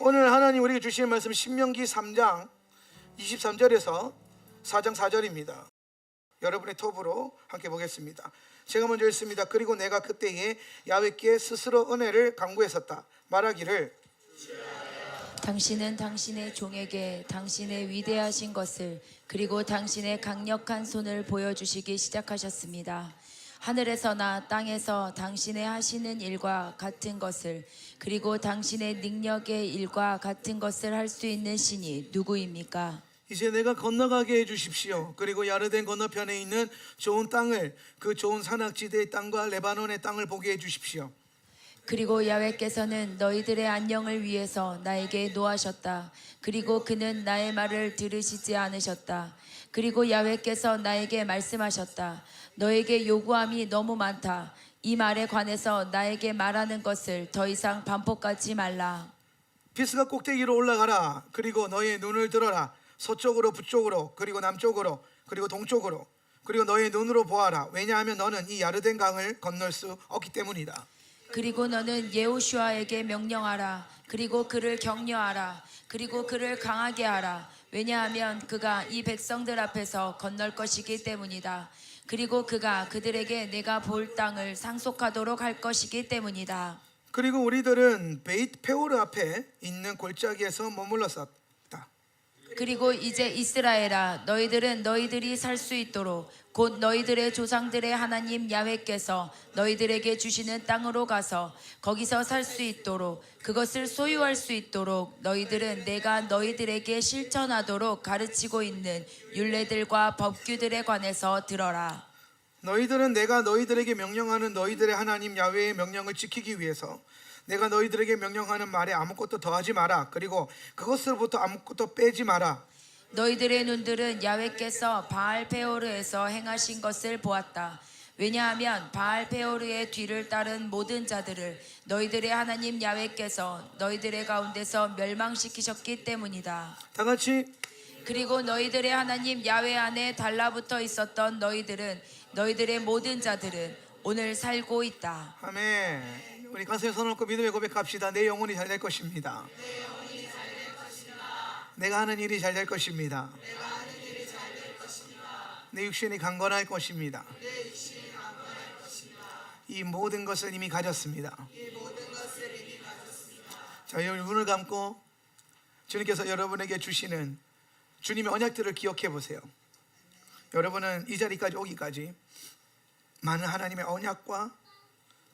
오늘 하나님 우리에게 주시는 말씀 신명기 3장 23절에서 4장 4절입니다. 여러분의 톱으로 함께 보겠습니다. 제가 먼저 읽습니다. 그리고 내가 그때에 야훼께 스스로 은혜를 간구했었다. 말하기를 당신은 당신의 종에게 당신의 위대하신 것을 그리고 당신의 강력한 손을 보여주시기 시작하셨습니다. 하늘에서나 땅에서 당신의 하시는 일과 같은 것을 그리고 당신의 능력의 일과 같은 것을 할 수 있는 신이 누구입니까? 이제 내가 건너가게 해주십시오. 그리고 야르덴 건너편에 있는 좋은 땅을, 그 좋은 산악지대의 땅과 레바논의 땅을 보게 해주십시오. 그리고 야훼께서는 너희들의 안녕을 위해서 나에게 노하셨다. 그리고 그는 나의 말을 들으시지 않으셨다. 그리고 야훼께서 나에게 말씀하셨다. 너에게 요구함이 너무 많다. 이 말에 관해서 나에게 말하는 것을 더 이상 반복하지 말라. 피스가 꼭대기로 올라가라. 그리고 너의 눈을 들어라. 서쪽으로, 북쪽으로, 그리고 남쪽으로, 그리고 동쪽으로, 그리고 너의 눈으로 보아라. 왜냐하면 너는 이 야르덴 강을 건널 수 없기 때문이다. 그리고 너는 여호슈아에게 명령하라. 그리고 그를 격려하라. 그리고 그를 강하게 하라. 왜냐하면 그가 이 백성들 앞에서 건널 것이기 때문이다. 그리고 그가 그들에게 내가 볼 땅을 상속하도록 할 것이기 때문이다. 그리고 우리들은 베이트 페오르 앞에 있는 골짜기에서 머물렀었다. 그리고 이제 이스라엘아, 너희들은 너희들이 살 수 있도록 곧 너희들의 조상들의 하나님 야훼께서 너희들에게 주시는 땅으로 가서 거기서 살 수 있도록 그것을 소유할 수 있도록 너희들은 내가 너희들에게 실천하도록 가르치고 있는 율례들과 법규들에 관해서 들어라. 너희들은 내가 너희들에게 명령하는 너희들의 하나님 야훼의 명령을 지키기 위해서 내가 너희들에게 명령하는 말에 아무것도 더하지 마라. 그리고 그것으로부터 아무것도 빼지 마라. 너희들의 눈들은 야훼께서 바알 페오르에서 행하신 것을 보았다. 왜냐하면 바알 페오르의 뒤를 따른 모든 자들을 너희들의 하나님 야훼께서 너희들의 가운데서 멸망시키셨기 때문이다. 다 같이 그리고 너희들의 하나님 야훼 안에 달라붙어 있었던 너희들의 모든 자들은 오늘 살고 있다. 아멘. 우리 가슴에 손을 얹고 믿음의 고백합시다. 내 영혼이 잘 될 것입니다. 내가 하는 일이 잘 될 것입니다. 내 육신이 강건할 것입니다. 이 모든 것을 이미 가졌습니다. 자, 여러분 눈을 감고 주님께서 여러분에게 주시는 주님의 언약들을 기억해 보세요. 여러분은 이 자리까지 오기까지 많은 하나님의 언약과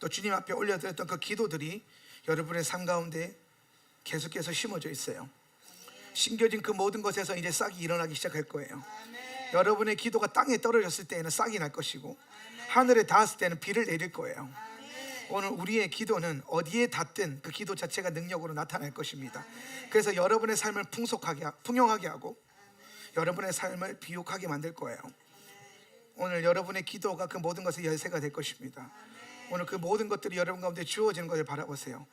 또 주님 앞에 올려드렸던 그 기도들이 여러분의 삶 가운데 계속해서 심어져 있어요. 심겨진 그 모든 것에서 이제 싹이 일어나기 시작할 거예요. 여러분의 기도가 땅에 떨어졌을 때에는 싹이 날 것이고 하늘에 닿았을 때는 비를 내릴 거예요. 오늘 우리의 기도는 어디에 닿든 그 기도 자체가 능력으로 나타날 것입니다. 그래서 여러분의 삶을 풍요하게 하고 여러분의 삶을 비옥하게 만들 거예요. 오늘 여러분의 기도가 그 모든 것의 열쇠가 될 것입니다. 오늘 그 모든 것들이 여러분 가운데 주어지는 것을 바라보세요.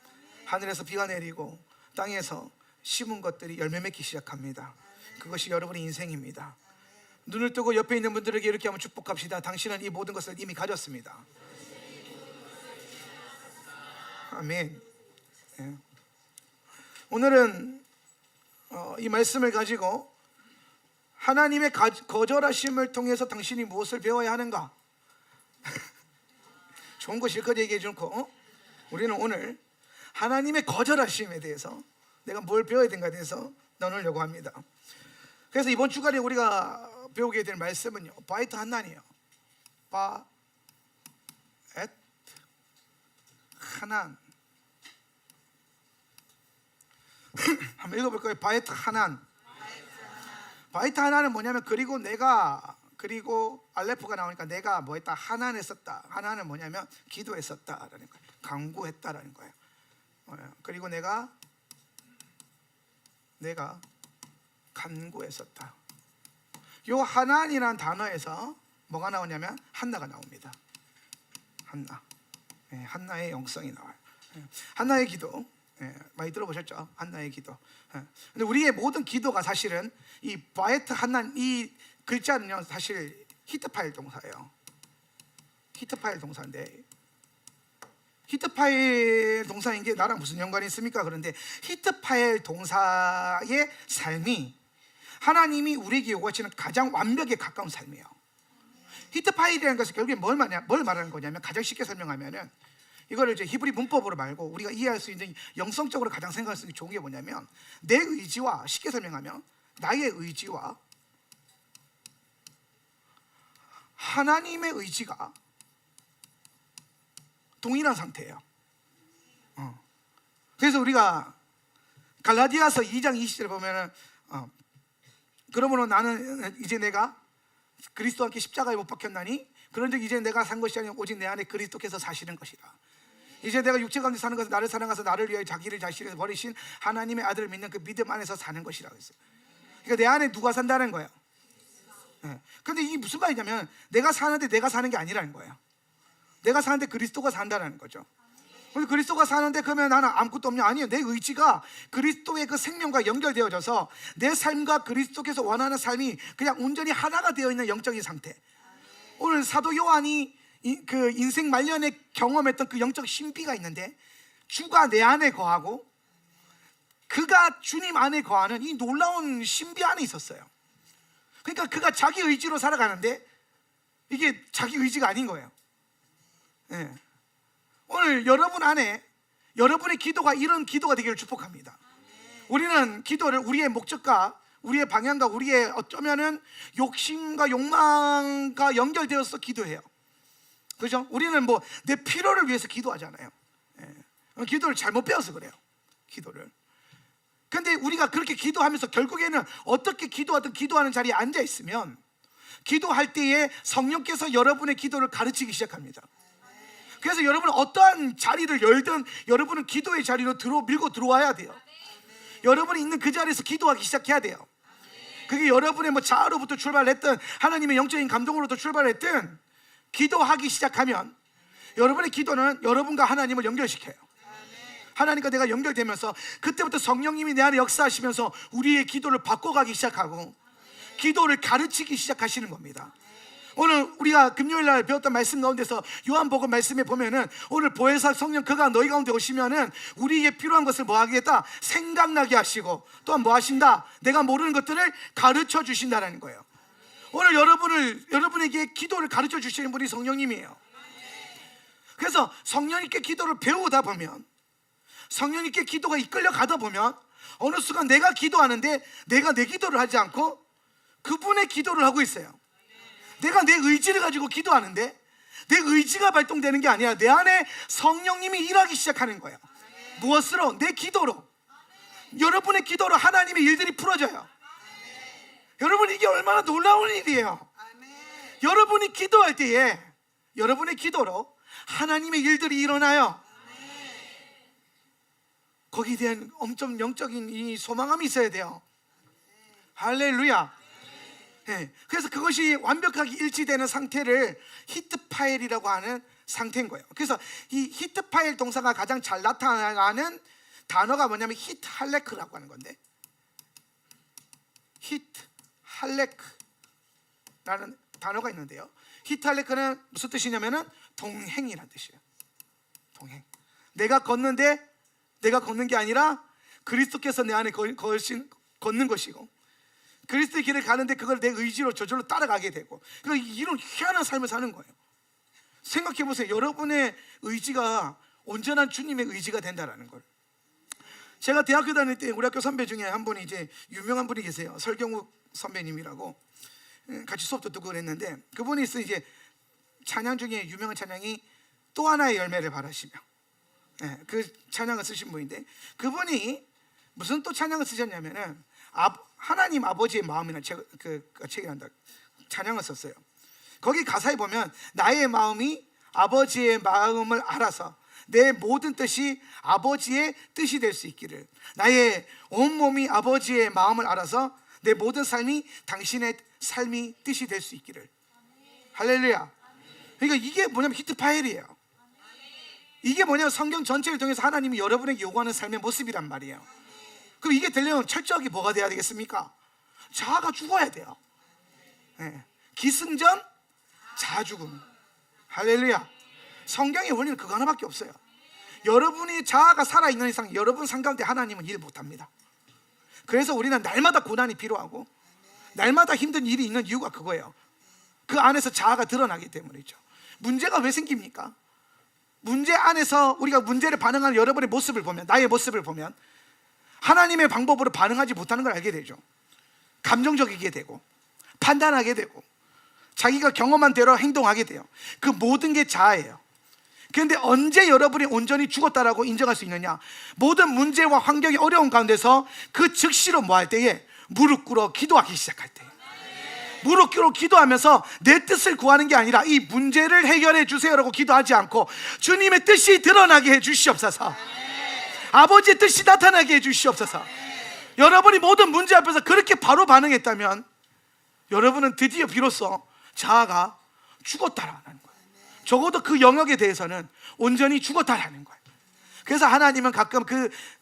하늘에서 비가 내리고 땅에서 심은 것들이 열매 맺기 시작합니다. 그것이 여러분의 인생입니다. 눈을 뜨고 옆에 있는 분들에게 이렇게 한번 축복합시다. 당신은 이 모든 것을 이미 가졌습니다. 아멘. 네. 오늘은 이 말씀을 가지고 하나님의 거절하심을 통해서 당신이 무엇을 배워야 하는가? 좋은 거 실컷 얘기해 주고 우리는 오늘 하나님의 거절하심에 대해서 내가 뭘 배워야 되는가에 대해서 나누려고 합니다. 그래서 이번 주간에 우리가 배우게 될 말씀은요, 바이트 하난이에요. 바엣 하난. 한번 읽어볼까요? 바이트 하난. 바이트 하난은 뭐냐면 그리고 알레프가 나오니까 내가 뭐 했다? 하난했었다. 하난은 뭐냐면 기도했었다라는 거예요. 간구했다라는 거예요. 그리고 내가 간구했었다. 요 하난이라는 단어에서 뭐가 나오냐면 한나가 나옵니다. 한나. 한나의 영성이 나와요. 한나의 기도. 많이 들어보셨죠? 한나의 기도. 근데 우리의 모든 기도가 사실은 이 바에트 한난 이 글자는요 사실 히트파일 동사예요. 히트파일 동사인데 히트파엘 동사인 게 나랑 무슨 연관이 있습니까? 그런데 히트파엘 동사의 삶이 하나님이 우리에게 요구하시는 가장 완벽에 가까운 삶이에요. 히트파일이라는 것은 결국에 뭘 말하는 거냐면, 가장 쉽게 설명하면은, 이거를 이제 히브리 문법으로 말고 우리가 이해할 수 있는 영성적으로 가장 생각할 수 있는 좋은 게 뭐냐면, 내 의지와, 쉽게 설명하면 나의 의지와 하나님의 의지가 동일한 상태예요. 그래서 우리가 갈라디아서 2장 20절에 보면은 그러므로 나는 이제 내가 그리스도와 함께 십자가에 못 박혔나니 그런즉 이제 내가 산 것이 아니라 오직 내 안에 그리스도께서 사시는 것이라. 이제 내가 육체 가운데 사는 것은 나를 사랑하사 나를 위하여 자기를 자신에서 버리신 하나님의 아들을 믿는 그 믿음 안에서 사는 것이라고 했어요. 그러니까 내 안에 누가 산다는 거예요. 근데 이게 무슨 말이냐면, 내가 사는데 내가 사는 게 아니라는 거예요. 내가 사는데 그리스도가 산다는 거죠. 그래서 그리스도가 사는데 그러면 나는 아무것도 없냐? 아니에요. 내 의지가 그리스도의 그 생명과 연결되어져서 내 삶과 그리스도께서 원하는 삶이 그냥 온전히 하나가 되어 있는 영적인 상태. 오늘 사도 요한이 그 인생 말년에 경험했던 그 영적 신비가 있는데, 주가 내 안에 거하고 그가 주님 안에 거하는 이 놀라운 신비 안에 있었어요. 그러니까 그가 자기 의지로 살아가는데 이게 자기 의지가 아닌 거예요. 오늘 여러분 안에 여러분의 기도가 이런 기도가 되기를 축복합니다. 우리는 기도를 우리의 목적과 우리의 방향과 우리의 어쩌면은 욕심과 욕망과 연결되어서 기도해요. 그죠? 우리는 뭐 내 필요를 위해서 기도하잖아요. 기도를 잘못 배워서 그래요. 기도를. 근데 우리가 그렇게 기도하면서 결국에는 어떻게 기도하든 기도하는 자리에 앉아 있으면 기도할 때에 성령께서 여러분의 기도를 가르치기 시작합니다. 그래서 여러분은 어떠한 자리를 열든 여러분은 기도의 자리로 밀고 들어와야 돼요. 여러분이 있는 그 자리에서 기도하기 시작해야 돼요. 그게 여러분의 뭐 자아로부터 출발했든 하나님의 영적인 감동으로부터 출발했든 기도하기 시작하면 여러분의 기도는 여러분과 하나님을 연결시켜요. 하나님과 내가 연결되면서 그때부터 성령님이 내 안에 역사하시면서 우리의 기도를 바꿔가기 시작하고 기도를 가르치기 시작하시는 겁니다. 오늘 우리가 금요일 날 배웠던 말씀 가운데서 요한복음 말씀에 보면은 오늘 보혜사 성령 그가 너희 가운데 오시면은 우리에게 필요한 것을 뭐 하겠다? 생각나게 하시고 또한 뭐 하신다? 내가 모르는 것들을 가르쳐 주신다는 거예요. 오늘 여러분에게 기도를 가르쳐 주시는 분이 성령님이에요. 그래서 성령님께 기도를 배우다 보면, 성령님께 기도가 이끌려 가다 보면 어느 순간 내가 기도하는데 내가 내 기도를 하지 않고 그분의 기도를 하고 있어요. 내가 내 의지를 가지고 기도하는데 내 의지가 발동되는 게 아니라 내 안에 성령님이 일하기 시작하는 거예요. 무엇으로? 내 기도로. 여러분의 기도로 하나님의 일들이 풀어져요. 여러분, 이게 얼마나 놀라운 일이에요. 여러분이 기도할 때에 여러분의 기도로 하나님의 일들이 일어나요. 거기에 대한 엄청 영적인 이 소망감이 있어야 돼요. 할렐루야. 그래서 그것이 완벽하게 일치되는 상태를 히트파엘이라고 하는 상태인 거예요. 그래서 이 히트파엘 동사가 가장 잘 나타나는 단어가 뭐냐면 히트할레크라고 하는 건데, 히트할레크라는 단어가 있는데요, 히트할레크는 무슨 뜻이냐면은 동행이라는 뜻이에요. 동행. 내가 걷는데 내가 걷는 게 아니라 그리스도께서 내 안에 걷는 것이고, 그리스도의 길을 가는데 그걸 내 의지로 저절로 따라가게 되고, 그러니까 이런 희한한 삶을 사는 거예요. 생각해 보세요. 여러분의 의지가 온전한 주님의 의지가 된다라는 걸. 제가 대학교 다닐 때 우리 학교 선배 중에 한 분이 이제 유명한 분이 계세요. 설경욱 선배님이라고. 같이 수업도 듣고 그랬는데, 그분이 있어 이제 찬양 중에 유명한 찬양이 또 하나의 열매를 바라시며, 그 찬양을 쓰신 분인데, 그분이 무슨 또 찬양을 쓰셨냐면은 하나님 아버지의 마음이라는 책이란다 찬양을 썼어요. 거기 가사에 보면 나의 마음이 아버지의 마음을 알아서 내 모든 뜻이 아버지의 뜻이 될 수 있기를, 나의 온몸이 아버지의 마음을 알아서 내 모든 삶이 당신의 삶이 뜻이 될 수 있기를. 할렐루야. 그러니까 이게 뭐냐면 히트파엘이에요. 이게 뭐냐면 성경 전체를 통해서 하나님이 여러분에게 요구하는 삶의 모습이란 말이에요. 그럼 이게 되려면 철저하게 뭐가 돼야 되겠습니까? 자아가 죽어야 돼요. 기승전 자아 죽음. 할렐루야. 성경의 원리는 그거 하나밖에 없어요. 여러분이 자아가 살아있는 이상 여러분 삶 가운데 하나님은 일 못합니다. 그래서 우리는 날마다 고난이 필요하고 날마다 힘든 일이 있는 이유가 그거예요. 그 안에서 자아가 드러나기 때문이죠. 문제가 왜 생깁니까? 문제 안에서 우리가 문제를 반응하는 여러분의 모습을 보면, 나의 모습을 보면 하나님의 방법으로 반응하지 못하는 걸 알게 되죠. 감정적이게 되고 판단하게 되고 자기가 경험한 대로 행동하게 돼요. 그 모든 게 자아예요. 그런데 언제 여러분이 온전히 죽었다라고 인정할 수 있느냐? 모든 문제와 환경이 어려운 가운데서 그 즉시로 뭐 할 때에 무릎 꿇어 기도하기 시작할 때, 무릎 꿇어 기도하면서 내 뜻을 구하는 게 아니라 이 문제를 해결해 주세요라고 기도하지 않고 주님의 뜻이 드러나게 해 주시옵소서, 아버지의 뜻이 나타나게 해 주시옵소서. 여러분이 모든 문제 앞에서 그렇게 바로 반응했다면 여러분은 드디어 비로소 자아가 죽었다라는 거예요. 적어도 그 영역에 대해서는 온전히 죽었다라는 거예요. 그래서 하나님은 가끔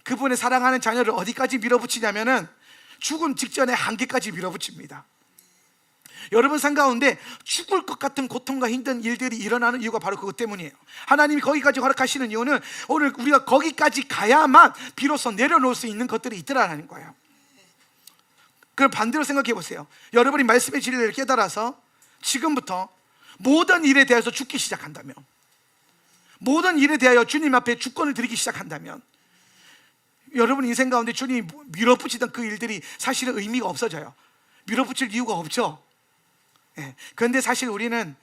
그분의 사랑하는 자녀를 어디까지 밀어붙이냐면은 죽음 직전에 한계까지 밀어붙입니다. 여러분 삶 가운데 죽을 것 같은 고통과 힘든 일들이 일어나는 이유가 바로 그것 때문이에요. 하나님이 거기까지 허락하시는 이유는 오늘 우리가 거기까지 가야만 비로소 내려놓을 수 있는 것들이 있더라는 거예요. 그럼 반대로 생각해 보세요. 여러분이 말씀의 진리를 깨달아서 지금부터 모든 일에 대해서 죽기 시작한다면, 모든 일에 대하여 주님 앞에 주권을 드리기 시작한다면 여러분 인생 가운데 주님이 밀어붙이던 그 일들이 사실은 의미가 없어져요. 밀어붙일 이유가 없죠. 그런데 사실 우리는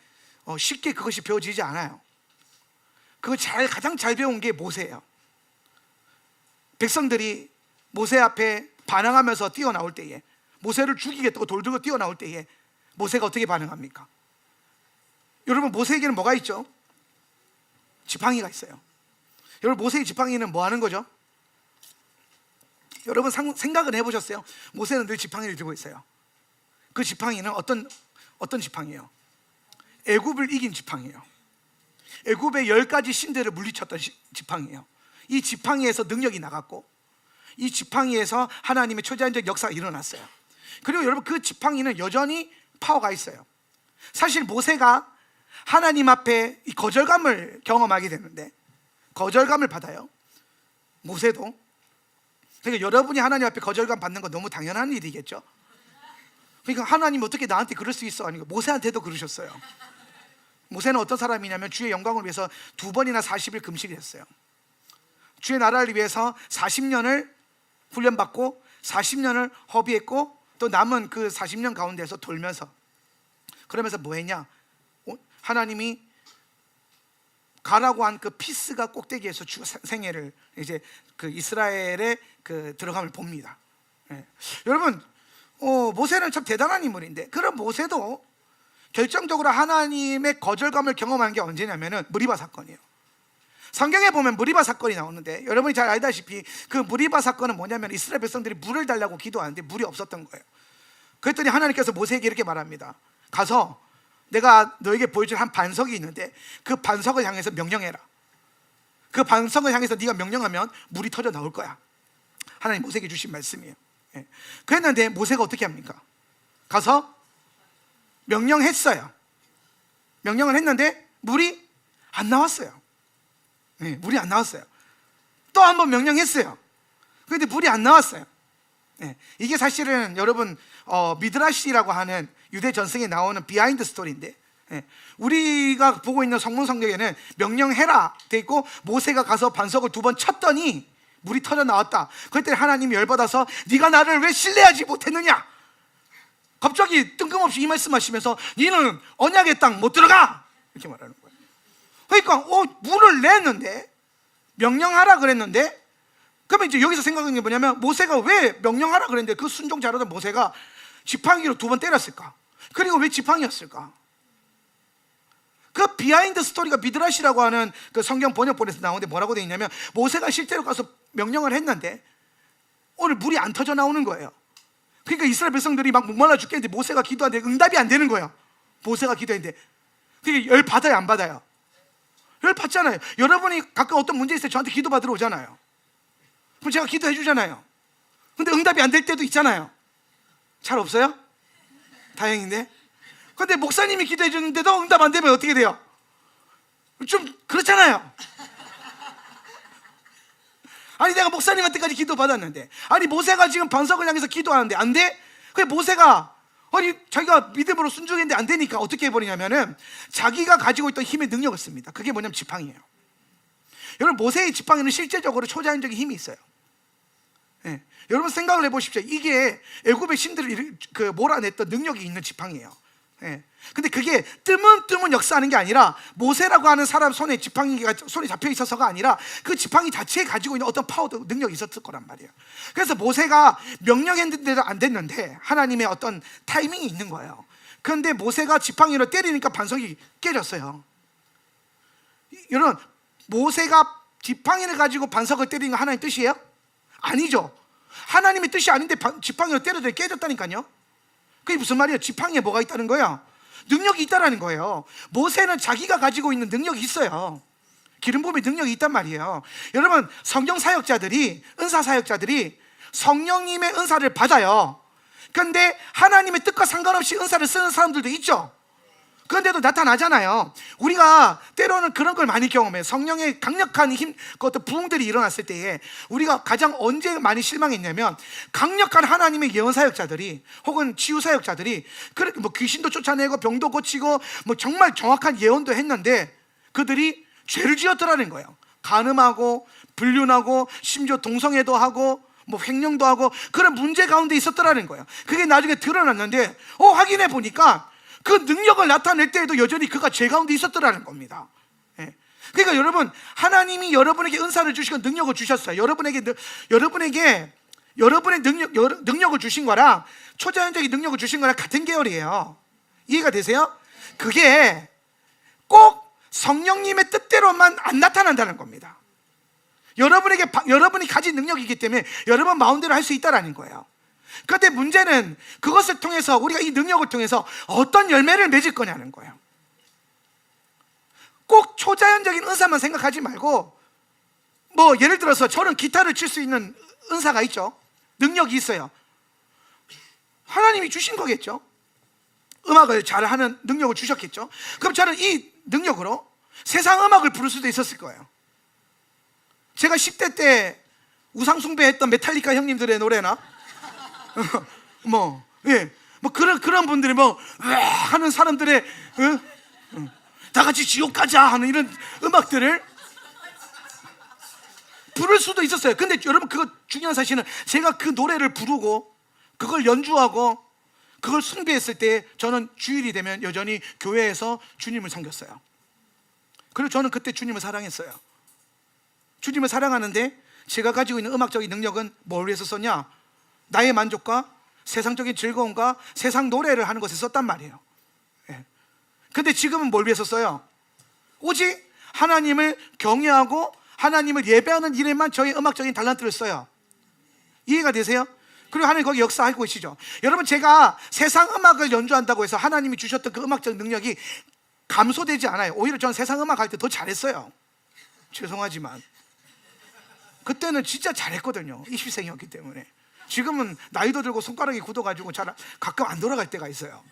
쉽게 그것이 배워지지 않아요. 가장 잘 배운 게 모세예요. 백성들이 모세 앞에 반항하면서 뛰어나올 때에, 모세를 죽이겠다고 돌 들고 뛰어나올 때에 모세가 어떻게 반응합니까? 여러분 모세에게는 뭐가 있죠? 지팡이가 있어요. 여러분 모세의 지팡이는 뭐 하는 거죠? 여러분 생각은 해보셨어요? 모세는 늘 지팡이를 들고 있어요. 그 지팡이는 어떤 지팡이에요? 애굽을 이긴 지팡이에요. 애굽의 10가지 신들을 물리쳤던 지팡이에요. 이 지팡이에서 능력이 나갔고 이 지팡이에서 하나님의 초자연적 역사가 일어났어요. 그리고 여러분 그 지팡이는 여전히 파워가 있어요. 사실 모세가 하나님 앞에 이 거절감을 경험하게 되는데, 거절감을 받아요. 모세도. 그러니까 여러분이 하나님 앞에 거절감 받는 건 너무 당연한 일이겠죠. 그러니까 하나님 어떻게 나한테 그럴 수 있어? 아니, 모세한테도 그러셨어요. 모세는 어떤 사람이냐면 주의 영광을 위해서 2번이나 40일 금식을 했어요. 주의 나라를 위해서 40년을 훈련받고 40년을 허비했고 또 남은 그 40년 가운데서 돌면서, 그러면서 뭐 했냐? 하나님이 가라고 한 그 피스가 꼭대기에서 주 생애를 이제 그 이스라엘의 그 들어감을 봅니다. 여러분 모세는 참 대단한 인물인데, 그런 모세도 결정적으로 하나님의 거절감을 경험한 게 언제냐면은 무리바 사건이에요. 성경에 보면 무리바 사건이 나오는데 여러분이 잘 알다시피 그 무리바 사건은 뭐냐면 이스라엘 백성들이 물을 달라고 기도하는데 물이 없었던 거예요. 그랬더니 하나님께서 모세에게 이렇게 말합니다. 가서 내가 너에게 보여줄 한 반석이 있는데 그 반석을 향해서 명령해라. 그 반석을 향해서 네가 명령하면 물이 터져 나올 거야. 하나님 모세에게 주신 말씀이에요. 그랬는데 모세가 어떻게 합니까? 가서 명령했어요. 명령을 했는데 물이 안 나왔어요. 물이 안 나왔어요. 또 한 번 명령했어요. 그런데 물이 안 나왔어요. 이게 사실은 여러분 미드라시라고 하는 유대 전승에 나오는 비하인드 스토리인데, 우리가 보고 있는 성문 성경에는 명령해라 돼 있고 모세가 가서 반석을 2번 쳤더니 물이 터져 나왔다. 그때 하나님이 열받아서 네가 나를 왜 신뢰하지 못했느냐, 갑자기 뜬금없이 이 말씀하시면서 너는 언약의 땅 못 들어가 이렇게 말하는 거예요. 그러니까 물을 냈는데, 명령하라 그랬는데, 그러면 이제 여기서 생각하는 게 뭐냐면 모세가 왜 명령하라 그랬는데 그 순종 잘하던 모세가 지팡이로 2번 때렸을까? 그리고 왜 지팡이였을까? 그 비하인드 스토리가 미드라시라고 하는 그 성경 번역본에서 나오는데 뭐라고 되어 있냐면 모세가 실제로 가서 명령을 했는데 오늘 물이 안 터져 나오는 거예요. 그러니까 이스라엘 백성들이 막 목말라 죽겠는데 모세가 기도하는데 응답이 안 되는 거예요. 모세가 기도했는데. 그게 열 받아요, 안 받아요? 열 받잖아요. 여러분이 가끔 어떤 문제 있을 때 저한테 기도 받으러 오잖아요. 그럼 제가 기도해 주잖아요. 근데 응답이 안 될 때도 있잖아요. 잘 없어요? 다행인데. 근데 목사님이 기도해 주는데도 응답 안 되면 어떻게 돼요? 좀 그렇잖아요. 아니 내가 목사님한테까지 기도 받았는데, 아니 모세가 지금 반석을 향해서 기도하는데 안 돼? 그 모세가 아니 자기가 믿음으로 순종했는데 안 되니까 어떻게 해버리냐면은 자기가 가지고 있던 힘의 능력을 씁니다. 그게 뭐냐면 지팡이에요. 여러분 모세의 지팡이는 실제적으로 초자연적인 힘이 있어요. 예. 여러분 생각을 해보십시오. 이게 애굽의 신들을 몰아냈던 능력이 있는 지팡이에요. 예. 근데 그게 뜨문뜨문 역사하는 게 아니라 모세라고 하는 사람 손에 지팡이가 손에 잡혀 있어서가 아니라 그 지팡이 자체에 가지고 있는 어떤 파워도 능력이 있었을 거란 말이에요. 그래서 모세가 명령했는데도 안 됐는데 하나님의 어떤 타이밍이 있는 거예요. 그런데 모세가 지팡이로 때리니까 반석이 깨졌어요. 여러분 모세가 지팡이를 가지고 반석을 때리는 건 하나님의 뜻이에요? 아니죠. 하나님의 뜻이 아닌데 지팡이로 때려도 깨졌다니까요. 그게 무슨 말이에요? 지팡이에 뭐가 있다는 거예요? 능력이 있다라는 거예요. 모세는 자기가 가지고 있는 능력이 있어요. 기름 부음의 능력이 있단 말이에요. 여러분 성령 사역자들이, 은사 사역자들이 성령님의 은사를 받아요. 그런데 하나님의 뜻과 상관없이 은사를 쓰는 사람들도 있죠. 그런데도 나타나잖아요. 우리가 때로는 그런 걸 많이 경험해요. 성령의 강력한 힘, 그 어떤 부흥들이 일어났을 때에 우리가 가장 언제 많이 실망했냐면, 강력한 하나님의 예언 사역자들이 혹은 치유 사역자들이 그렇게 뭐 귀신도 쫓아내고 병도 고치고 뭐 정말 정확한 예언도 했는데 그들이 죄를 지었더라는 거예요. 간음하고 불륜하고 심지어 동성애도 하고 뭐 횡령도 하고 그런 문제 가운데 있었더라는 거예요. 그게 나중에 드러났는데 확인해 보니까 그 능력을 나타낼 때에도 여전히 그가 죄 가운데 있었더라는 겁니다. 예. 그러니까 여러분 하나님이 여러분에게 은사를 주시고 능력을 주셨어요. 여러분의 능력을 주신 거랑 초자연적인 능력을 주신 거랑 같은 계열이에요. 이해가 되세요? 그게 꼭 성령님의 뜻대로만 안 나타난다는 겁니다. 여러분이 가진 능력이기 때문에 여러분 마음대로 할 수 있다라는 거예요. 그런데 문제는 그것을 통해서 우리가 이 능력을 통해서 어떤 열매를 맺을 거냐는 거예요. 꼭 초자연적인 은사만 생각하지 말고, 뭐 예를 들어서 저는 기타를 칠 수 있는 은사가 있죠. 능력이 있어요. 하나님이 주신 거겠죠. 음악을 잘하는 능력을 주셨겠죠. 그럼 저는 이 능력으로 세상 음악을 부를 수도 있었을 거예요. 제가 10대 때 우상숭배했던 메탈리카 형님들의 노래나 뭐 그런 분들이 하는 사람들의 다 같이 지옥 가자 하는 이런 음악들을 부를 수도 있었어요. 근데 여러분 그거 중요한 사실은 제가 그 노래를 부르고 그걸 연주하고 그걸 숭배했을 때 저는 주일이 되면 여전히 교회에서 주님을 섬겼어요. 그리고 저는 그때 주님을 사랑했어요. 주님을 사랑하는데 제가 가지고 있는 음악적인 능력은 뭘 위해서 썼냐? 나의 만족과 세상적인 즐거움과 세상 노래를 하는 것에 썼단 말이에요. 근데 지금은 뭘 위해서 써요? 오직 하나님을 경외하고 하나님을 예배하는 일에만 저의 음악적인 달란트를 써요. 이해가 되세요? 그리고 하나님 거기 역사하고 계시죠. 여러분 제가 세상 음악을 연주한다고 해서 하나님이 주셨던 그 음악적 능력이 감소되지 않아요. 오히려 저는 세상 음악 할 때 더 잘했어요. 죄송하지만 그때는 진짜 잘했거든요. 20세기였기 때문에. 지금은 나이도 들고 손가락이 굳어가지고 잘 가끔 안 돌아갈 때가 있어요.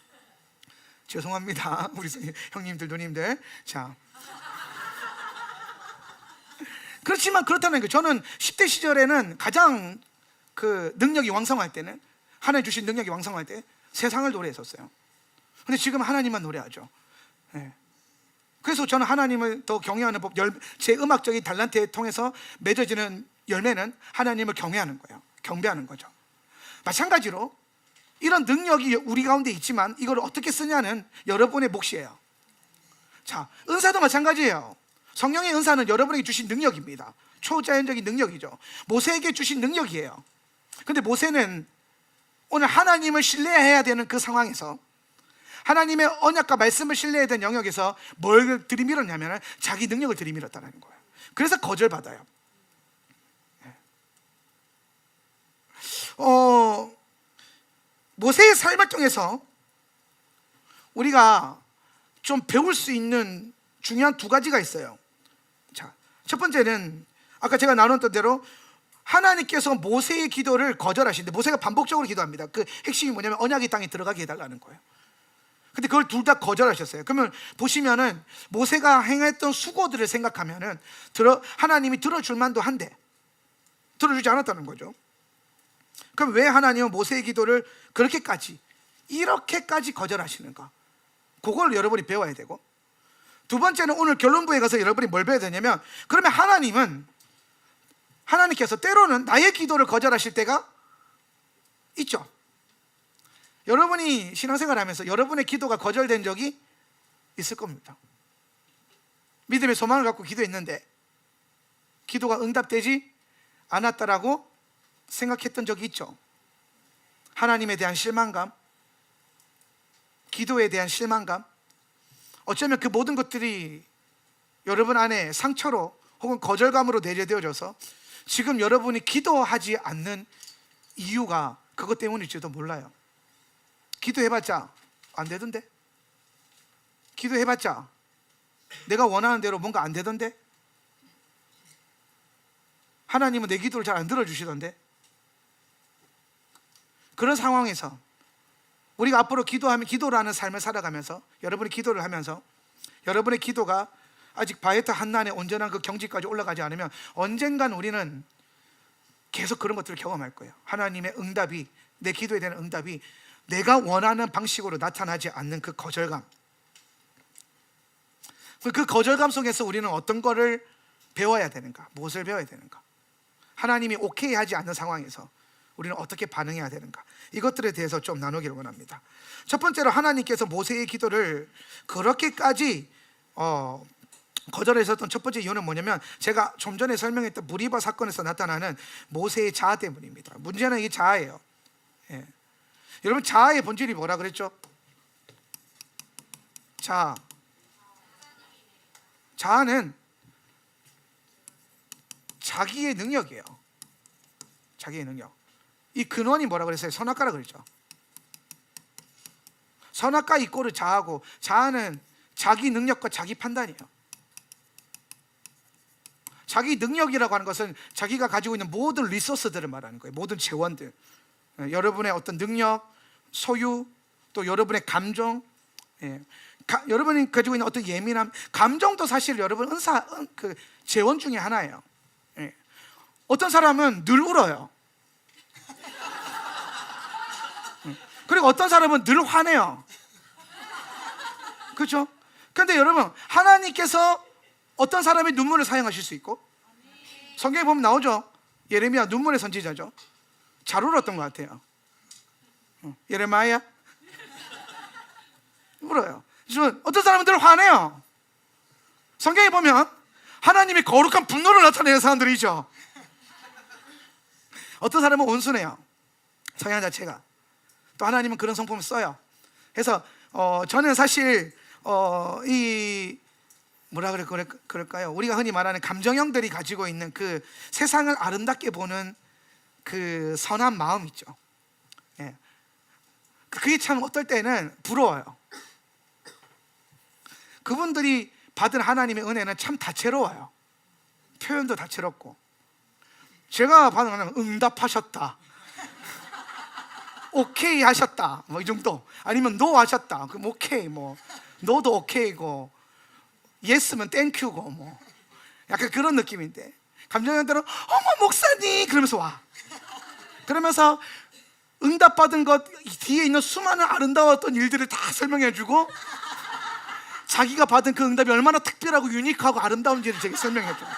죄송합니다 우리 형님들 누님들. 자, 그렇지만 그렇다는 거예요. 저는 10대 시절에는 가장 그 능력이 왕성할 때는, 하나님 주신 능력이 왕성할 때 세상을 노래했었어요. 근데 지금 하나님만 노래하죠. 그래서 저는 하나님을 더 경외하는 법, 제 음악적인 달란트에 통해서 맺어지는 열매는 하나님을 경외하는 거예요. 경배하는 거죠. 마찬가지로 이런 능력이 우리 가운데 있지만 이걸 어떻게 쓰냐는 여러분의 몫이에요. 자, 은사도 마찬가지예요. 성령의 은사는 여러분에게 주신 능력입니다. 초자연적인 능력이죠. 모세에게 주신 능력이에요. 근데 모세는 오늘 하나님을 신뢰해야 되는 그 상황에서, 하나님의 언약과 말씀을 신뢰해야 되는 영역에서 뭘 들이밀었냐면 자기 능력을 들이밀었다는 거예요. 그래서 거절받아요. 모세의 삶을 통해서 우리가 좀 배울 수 있는 중요한 두 가지가 있어요. 자, 첫 번째는 아까 제가 나눴던 대로 하나님께서 모세의 기도를 거절하시는데 모세가 반복적으로 기도합니다. 그 핵심이 뭐냐면 언약의 땅에 들어가게 해달라는 거예요. 근데 그걸 둘 다 거절하셨어요. 그러면 보시면은 모세가 행했던 수고들을 생각하면은 하나님이 들어줄 만도 한데 들어주지 않았다는 거죠. 그럼 왜 하나님은 모세의 기도를 그렇게까지 이렇게까지 거절하시는가? 그걸 여러분이 배워야 되고, 두 번째는 오늘 결론부에 가서 여러분이 뭘 배워야 되냐면, 그러면 하나님께서 때로는 나의 기도를 거절하실 때가 있죠. 여러분이 신앙생활 하면서 여러분의 기도가 거절된 적이 있을 겁니다. 믿음의 소망을 갖고 기도했는데 기도가 응답되지 않았다라고 생각했던 적이 있죠. 하나님에 대한 실망감, 기도에 대한 실망감, 어쩌면 그 모든 것들이 여러분 안에 상처로 혹은 거절감으로 내재되어져서 지금 여러분이 기도하지 않는 이유가 그것 때문일지도 몰라요. 기도해봤자 안 되던데? 기도해봤자 내가 원하는 대로 뭔가 안 되던데? 하나님은 내 기도를 잘 안 들어주시던데? 그런 상황에서 우리가 앞으로 기도라는 삶을 살아가면서, 여러분이 기도를 하면서 여러분의 기도가 아직 바에트 한난의 온전한 그 경지까지 올라가지 않으면 언젠간 우리는 계속 그런 것들을 경험할 거예요. 하나님의 응답이, 내 기도에 대한 응답이 내가 원하는 방식으로 나타나지 않는 그 거절감, 그 거절감 속에서 우리는 어떤 거를 배워야 되는가? 무엇을 배워야 되는가? 하나님이 오케이 하지 않는 상황에서 우리는 어떻게 반응해야 되는가? 이것들에 대해서 좀 나누기를 원합니다. 첫 번째로, 하나님께서 모세의 기도를 그렇게까지 거절하셨던 첫 번째 이유는 뭐냐면, 제가 좀 전에 설명했던 무리바 사건에서 나타나는 모세의 자아 때문입니다. 문제는 이 자아예요. 예. 여러분, 자아의 본질이 뭐라 그랬죠? 자아는 자기의 능력이에요. 자기의 능력. 이 근원이 뭐라 그랬어요? 선악과라 그랬죠. 선악과 이꼬르 자아고, 자아는 자기 능력과 자기 판단이에요. 자기 능력이라고 하는 것은 자기가 가지고 있는 모든 리소스들을 말하는 거예요. 모든 재원들, 여러분의 어떤 능력, 소유, 또 여러분의 감정, 여러분이 가지고 있는 어떤 예민함, 감정도 사실 여러분 그 재원 중에 하나예요. 어떤 사람은 늘 울어요. 그리고 어떤 사람은 늘 화내요. 그렇죠? 그런데 여러분, 하나님께서 어떤 사람의 눈물을 사용하실 수 있고, 성경에 보면 나오죠. 예레미야 눈물의 선지자죠. 잘 울었던 것 같아요. 예레미야 울어요. 어떤 사람은 늘 화내요. 성경에 보면 하나님의 거룩한 분노를 나타내는 사람들이죠. 어떤 사람은 온순해요. 성향 자체가. 또 하나님은 그런 성품을 써요. 그래서 저는 사실 이 뭐라 그럴까요? 우리가 흔히 말하는 감정형들이 가지고 있는 그 세상을 아름답게 보는 그 선한 마음 있죠. 예. 그게 참 어떨 때는 부러워요. 그분들이 받은 하나님의 은혜는 참 다채로워요. 표현도 다채롭고, 제가 받은 하나님은 응답하셨다, 오케이 하셨다, 뭐 이 정도. 아니면 노 하셨다, 그럼 오케이, 뭐 노도 오케이고, 예스면 땡큐고, 뭐 약간 그런 느낌인데, 감정형들은 어머 목사님 그러면서 와. 그러면서 응답받은 것 뒤에 있는 수많은 아름다웠던 일들을 다 설명해주고, 자기가 받은 그 응답이 얼마나 특별하고 유니크하고 아름다운지를 제게 설명해줘요.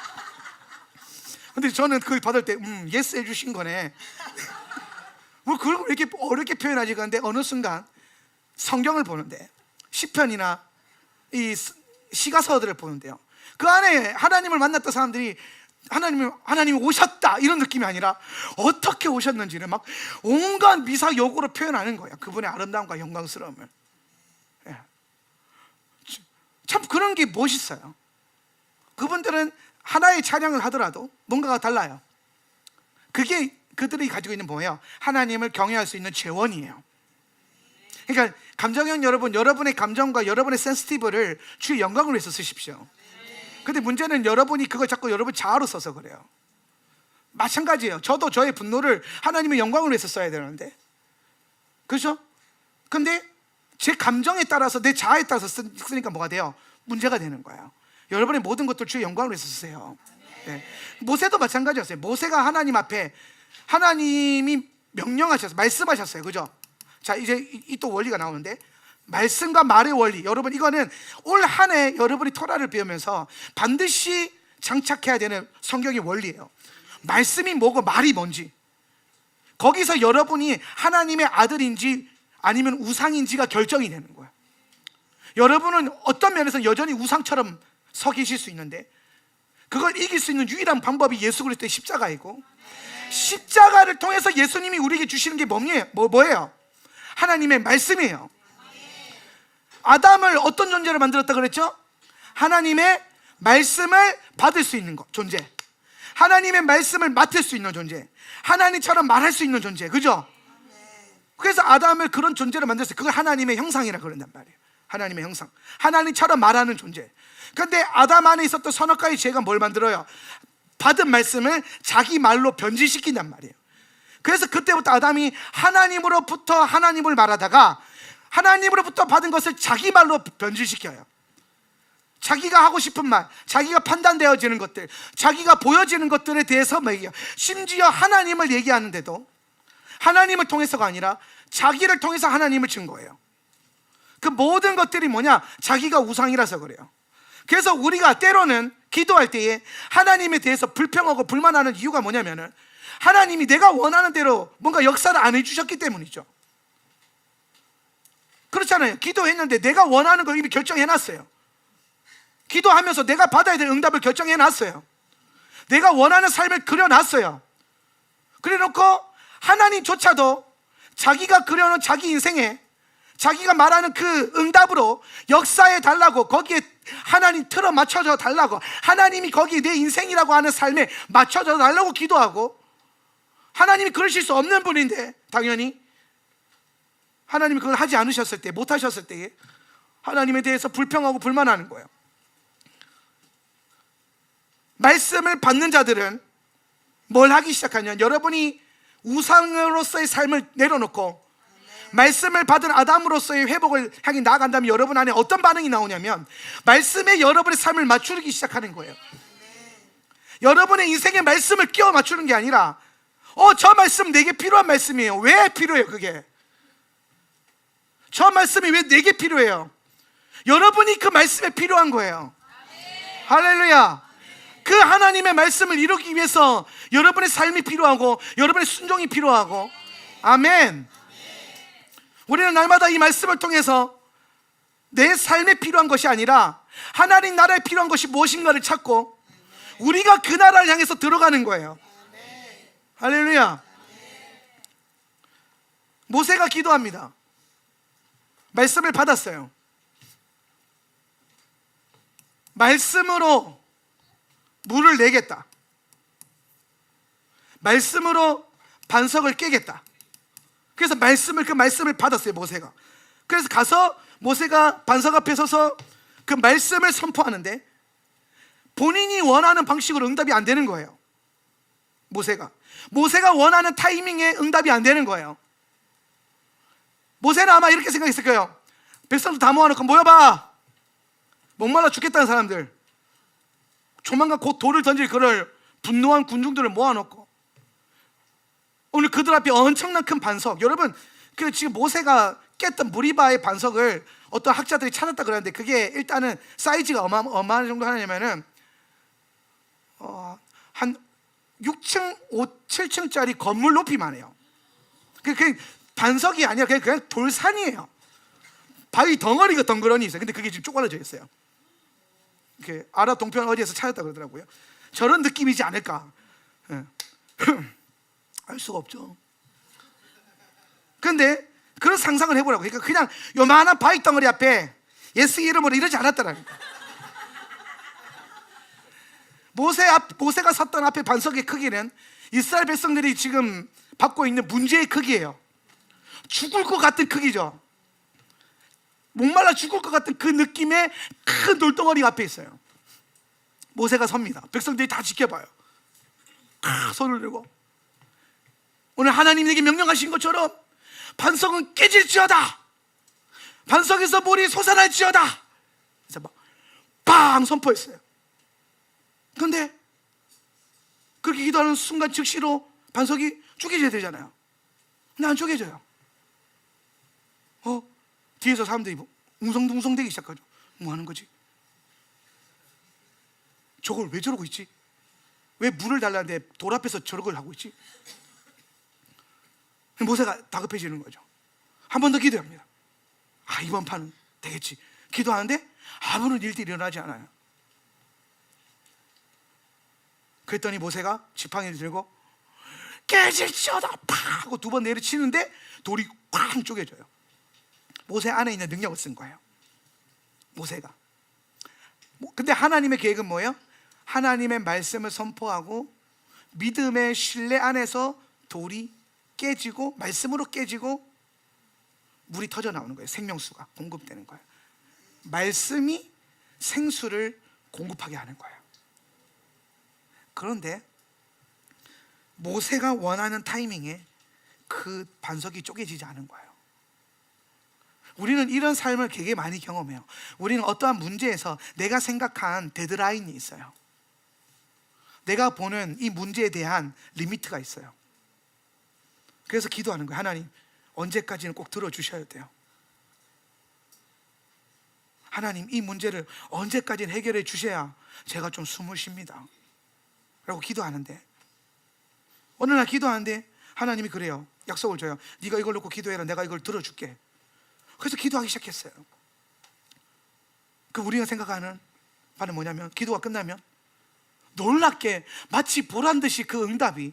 근데 저는 그걸 받을 때 예스 해주신 거네. 뭐 그걸 왜 이렇게 어렵게 표현하지? 그런데 어느 순간 성경을 보는데, 시편이나 이 시가서들을 보는데요, 그 안에 하나님을 만났던 사람들이 하나님이 오셨다 이런 느낌이 아니라 어떻게 오셨는지를 막 온갖 미사여구로 표현하는 거예요. 그분의 아름다움과 영광스러움을. 예. 참 그런 게 멋있어요. 그분들은 하나의 찬양을 하더라도 뭔가가 달라요. 그게 그들이 가지고 있는 뭐예요? 하나님을 경외할 수 있는 재원이에요. 그러니까 감정형 여러분, 여러분의 감정과 여러분의 센시티브를 주의 영광을 위해서 쓰십시오. 근데 문제는 여러분이 그걸 자꾸 여러분 자아로 써서 그래요. 마찬가지예요. 저도 저의 분노를 하나님의 영광을 위해서 써야 되는데, 그렇죠? 근데 제 감정에 따라서, 내 자아에 따라서 쓰니까 뭐가 돼요? 문제가 되는 거예요. 여러분의 모든 것들 주의 영광을 위해서 쓰세요. 예. 모세도 마찬가지였어요. 모세가 하나님 앞에 하나님이 명령하셨어요. 말씀하셨어요. 그죠? 자, 이제 이 또 원리가 나오는데, 말씀과 말의 원리. 여러분, 이거는 올 한 해 여러분이 토라를 배우면서 반드시 장착해야 되는 성경의 원리예요. 말씀이 뭐고 말이 뭔지, 거기서 여러분이 하나님의 아들인지 아니면 우상인지가 결정이 되는 거예요. 여러분은 어떤 면에서 여전히 우상처럼 서 계실 수 있는데, 그걸 이길 수 있는 유일한 방법이 예수 그리스도의 십자가이고, 십자가를 통해서 예수님이 우리에게 주시는 게 뭐예요? 하나님의 말씀이에요. 아담을 어떤 존재로 만들었다 그랬죠? 하나님의 말씀을 받을 수 있는 존재, 하나님의 말씀을 맡을 수 있는 존재, 하나님처럼 말할 수 있는 존재. 그죠? 그래서 아담을 그런 존재로 만들었어요. 그걸 하나님의 형상이라 그런단 말이에요. 하나님의 형상, 하나님처럼 말하는 존재. 그런데 아담 안에 있었던 선악 과의 죄가 뭘 만들어요? 받은 말씀을 자기 말로 변질시킨단 말이에요. 그래서 그때부터 아담이 하나님으로부터 하나님을 말하다가 하나님으로부터 받은 것을 자기 말로 변질시켜요. 자기가 하고 싶은 말, 자기가 판단되어지는 것들, 자기가 보여지는 것들에 대해서 얘기해요. 심지어 하나님을 얘기하는데도 하나님을 통해서가 아니라 자기를 통해서 하나님을 증거해요. 그 모든 것들이 뭐냐? 자기가 우상이라서 그래요. 그래서 우리가 때로는 기도할 때에 하나님에 대해서 불평하고 불만하는 이유가 뭐냐면은, 하나님이 내가 원하는 대로 뭔가 역사를 안 해주셨기 때문이죠. 그렇잖아요. 기도했는데 내가 원하는 걸 이미 결정해놨어요. 기도하면서 내가 받아야 될 응답을 결정해놨어요. 내가 원하는 삶을 그려놨어요. 그래놓고 하나님조차도 자기가 그려놓은 자기 인생에 자기가 말하는 그 응답으로 역사해 달라고, 거기에 하나님 틀어 맞춰줘 달라고, 하나님이 거기 내 인생이라고 하는 삶에 맞춰줘 달라고 기도하고, 하나님이 그러실 수 없는 분인데 당연히 하나님이 그걸 하지 않으셨을 때, 못 하셨을 때에 하나님에 대해서 불평하고 불만하는 거예요. 말씀을 받는 자들은 뭘 하기 시작하냐면, 여러분이 우상으로서의 삶을 내려놓고 말씀을 받은 아담으로서의 회복을 향해 나아간다면 여러분 안에 어떤 반응이 나오냐면, 말씀에 여러분의 삶을 맞추기 시작하는 거예요. 여러분의 인생에 말씀을 끼워 맞추는 게 아니라, 저 말씀 내게 필요한 말씀이에요. 왜 필요해요? 그게 저 말씀이 왜 내게 필요해요? 여러분이 그 말씀에 필요한 거예요. 할렐루야. 그 하나님의 말씀을 이루기 위해서 여러분의 삶이 필요하고 여러분의 순종이 필요하고, 아멘. 우리는 날마다 이 말씀을 통해서 내 삶에 필요한 것이 아니라 하나님 나라에 필요한 것이 무엇인가를 찾고 우리가 그 나라를 향해서 들어가는 거예요. 할렐루야. 모세가 기도합니다. 말씀을 받았어요. 말씀으로 물을 내겠다. 말씀으로 반석을 깨겠다. 그래서 그 말씀을 받았어요, 모세가. 그래서 가서 모세가 반석 앞에 서서 그 말씀을 선포하는데, 본인이 원하는 방식으로 응답이 안 되는 거예요. 모세가 원하는 타이밍에 응답이 안 되는 거예요. 모세는 아마 이렇게 생각했을 거예요. 백성들 다 모아놓고 모여봐. 목말라 죽겠다는 사람들, 조만간 곧 돌을 던질 그럴 분노한 군중들을 모아놓고 오늘 그들 앞에 엄청난 큰 반석, 여러분 그 지금 모세가 깼던 무리바의 반석을 어떤 학자들이 찾았다 그러는데, 그게 일단은 사이즈가 어마어마한 정도 하냐면은 한 6층, 7층짜리 건물 높이만 해요. 그 반석이 아니라 그냥 돌산이에요. 바위 덩어리가 덩그러니 있어요. 근데 그게 지금 쪼그라져 있어요. 아랍 동편 어디에서 찾았다 그러더라고요. 저런 느낌이지 않을까. 알 수가 없죠. 그런데 그런 상상을 해보라고. 그러니까 그냥 요만한 바위 덩어리 앞에 예수 이름으로 이러지 않았더라니까. 모세가 섰던 앞에 반석의 크기는 이스라엘 백성들이 지금 받고 있는 문제의 크기예요. 죽을 것 같은 크기죠. 목말라 죽을 것 같은 그 느낌의 큰 돌덩어리가 앞에 있어요. 모세가 섭니다. 백성들이 다 지켜봐요. 손을 들고, 오늘 하나님에게 명령하신 것처럼 반석은 깨질지어다, 반석에서 물이 솟아날지어다. 그래서 막 팡 선포했어요. 그런데 그렇게 기도하는 순간 즉시로 반석이 쪼개져야 되잖아요. 근데 안 쪼개져요. 뒤에서 사람들이 웅성웅성대기 시작하죠. 뭐 하는 거지? 저걸 왜 저러고 있지? 왜 물을 달라는데 돌 앞에서 저런 걸 하고 있지? 모세가 다급해지는 거죠. 한 번 더 기도합니다. 이번 판은 되겠지. 기도하는데 아무런 일들이 일어나지 않아요. 그랬더니 모세가 지팡이를 들고 깨질지어다 팍 하고 두 번 내려치는데 돌이 쾅 쪼개져요. 모세 안에 있는 능력을 쓴 거예요. 모세가. 근데 하나님의 계획은 뭐예요? 하나님의 말씀을 선포하고 믿음의 신뢰 안에서 돌이 깨지고 말씀으로 깨지고 물이 터져 나오는 거예요. 생명수가 공급되는 거예요. 말씀이 생수를 공급하게 하는 거예요. 그런데 모세가 원하는 타이밍에 그 반석이 쪼개지지 않은 거예요. 우리는 이런 삶을 되게 많이 경험해요. 우리는 어떠한 문제에서 내가 생각한 데드라인이 있어요. 내가 보는 이 문제에 대한 리미트가 있어요. 그래서 기도하는 거예요. 하나님, 언제까지는 꼭 들어주셔야 돼요. 하나님, 이 문제를 언제까지는 해결해 주셔야 제가 좀 숨을 쉽니다 라고 기도하는데, 어느 날 기도하는데 하나님이 그래요. 약속을 줘요. 네가 이걸 놓고 기도해라. 내가 이걸 들어줄게. 그래서 기도하기 시작했어요. 우리가 생각하는 바는 뭐냐면, 기도가 끝나면 놀랍게 마치 보란듯이 그 응답이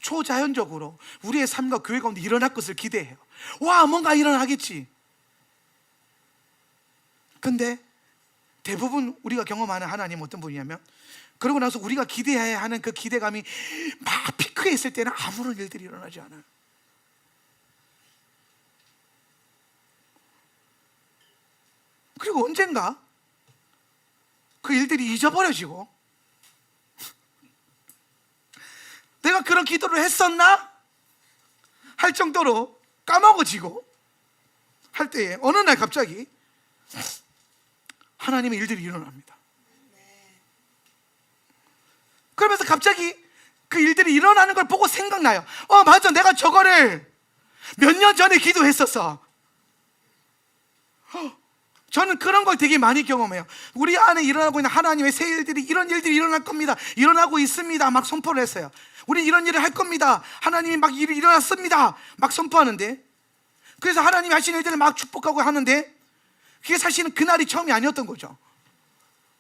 초자연적으로 우리의 삶과 교회 가운데 일어날 것을 기대해요. 와, 뭔가 일어나겠지. 근데 대부분 우리가 경험하는 하나님은 어떤 분이냐면, 그러고 나서 우리가 기대해야 하는 그 기대감이 막 피크에 있을 때는 아무런 일들이 일어나지 않아요. 그리고 언젠가 그 일들이 잊어버려지고, 내가 그런 기도를 했었나? 할 정도로 까먹어지고 할 때에 어느 날 갑자기 하나님의 일들이 일어납니다. 그러면서 갑자기 그 일들이 일어나는 걸 보고 생각나요. 맞아, 내가 저거를 몇 년 전에 기도했었어. 저는 그런 걸 되게 많이 경험해요. 우리 안에 일어나고 있는 하나님의 새 일들이, 이런 일들이 일어날 겁니다, 일어나고 있습니다, 막 선포를 했어요. 우리 이런 일을 할 겁니다, 하나님이 막 일이 일어났습니다, 막 선포하는데, 그래서 하나님이 하신 일들을 막 축복하고 하는데, 그게 사실은 그날이 처음이 아니었던 거죠.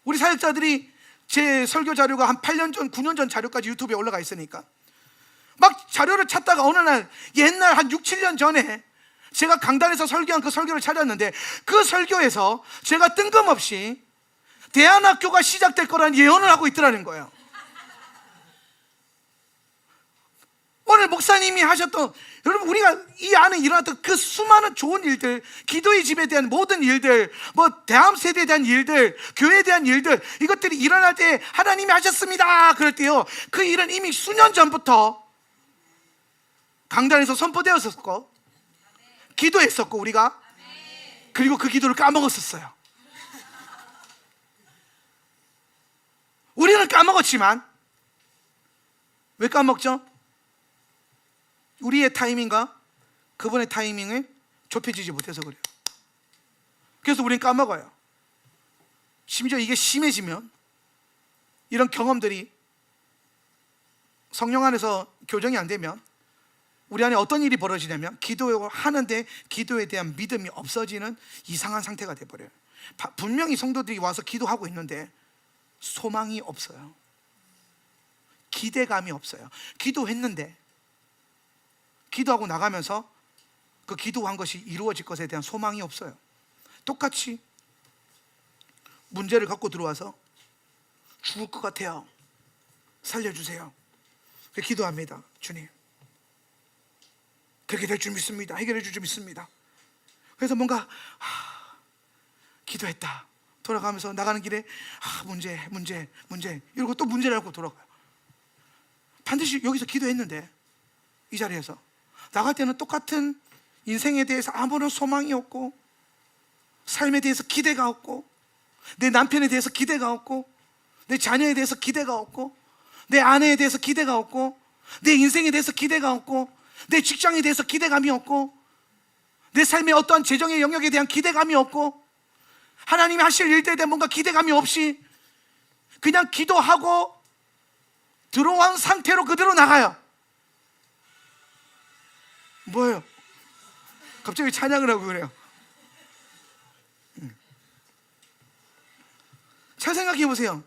우리 사역자들이 제 설교 자료가 한 8년 전, 9년 전 자료까지 유튜브에 올라가 있으니까 막 자료를 찾다가 어느 날, 옛날 한 6, 7년 전에 제가 강단에서 설교한 그 설교를 찾았는데, 그 설교에서 제가 뜬금없이 대안학교가 시작될 거라는 예언을 하고 있더라는 거예요. 오늘 목사님이 하셨던, 여러분, 우리가 이 안에 일어났던 그 수많은 좋은 일들, 기도의 집에 대한 모든 일들, 대암 세대에 대한 일들, 교회에 대한 일들, 이것들이 일어날 때 하나님이 하셨습니다 그럴 때요, 그 일은 이미 수년 전부터 강단에서 선포되었었고 기도했었고 우리가, 그리고 그 기도를 까먹었었어요. 우리는 까먹었지만, 왜 까먹죠? 우리의 타이밍과 그분의 타이밍을 좁혀지지 못해서 그래요. 그래서 우리는 까먹어요. 심지어 이게 심해지면, 이런 경험들이 성령 안에서 교정이 안 되면 우리 안에 어떤 일이 벌어지냐면, 기도하는데 기도에 대한 믿음이 없어지는 이상한 상태가 돼버려요. 분명히 성도들이 와서 기도하고 있는데 소망이 없어요. 기대감이 없어요. 기도했는데, 기도하고 나가면서 그 기도한 것이 이루어질 것에 대한 소망이 없어요. 똑같이 문제를 갖고 들어와서 죽을 것 같아요, 살려주세요, 기도합니다. 주님, 그렇게 될 줄 믿습니다, 해결해 줄 줄 믿습니다. 그래서 뭔가 기도했다, 돌아가면서 나가는 길에 문제 이러고 또 문제를 갖고 돌아가요. 반드시 여기서 기도했는데 이 자리에서 나갈 때는 똑같은 인생에 대해서 아무런 소망이 없고, 삶에 대해서 기대가 없고, 내 남편에 대해서 기대가 없고, 내 자녀에 대해서 기대가 없고, 내 아내에 대해서 기대가 없고, 내 인생에 대해서 기대가 없고, 내 직장에 대해서 기대감이 없고, 내 삶의 어떠한 재정의 영역에 대한 기대감이 없고, 하나님이 하실 일들에 대한 뭔가 기대감이 없이 그냥 기도하고 들어온 상태로 그대로 나가요. 뭐예요? 갑자기 찬양을 하고 그래요. 잘 생각해 보세요.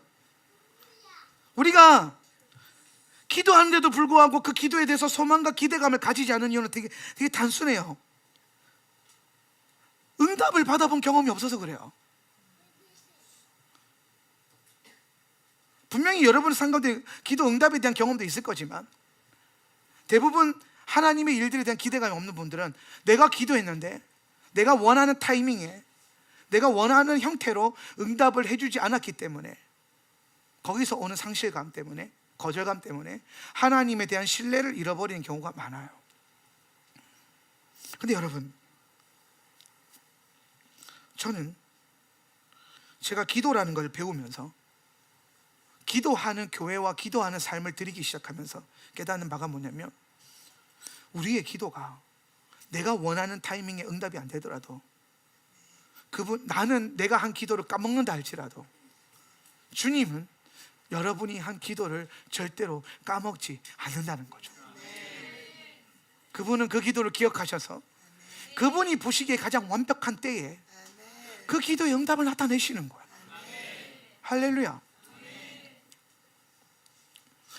우리가 기도하는데도 불구하고 그 기도에 대해서 소망과 기대감을 가지지 않은 이유는 되게 단순해요. 응답을 받아본 경험이 없어서 그래요. 분명히 여러분 삶 가운데 기도 응답에 대한 경험도 있을 거지만, 대부분 하나님의 일들에 대한 기대감이 없는 분들은 내가 기도했는데 내가 원하는 타이밍에, 내가 원하는 형태로 응답을 해주지 않았기 때문에, 거기서 오는 상실감 때문에, 거절감 때문에 하나님에 대한 신뢰를 잃어버리는 경우가 많아요. 근데 여러분, 저는 제가 기도라는 걸 배우면서, 기도하는 교회와 기도하는 삶을 드리기 시작하면서 깨닫는 바가 뭐냐면, 우리의 기도가 내가 원하는 타이밍에 응답이 안 되더라도, 나는 내가 한 기도를 까먹는다 할지라도 주님은 여러분이 한 기도를 절대로 까먹지 않는다는 거죠. 그분은 그 기도를 기억하셔서 그분이 보시기에 가장 완벽한 때에 그 기도의 응답을 나타내시는 거예요. 할렐루야.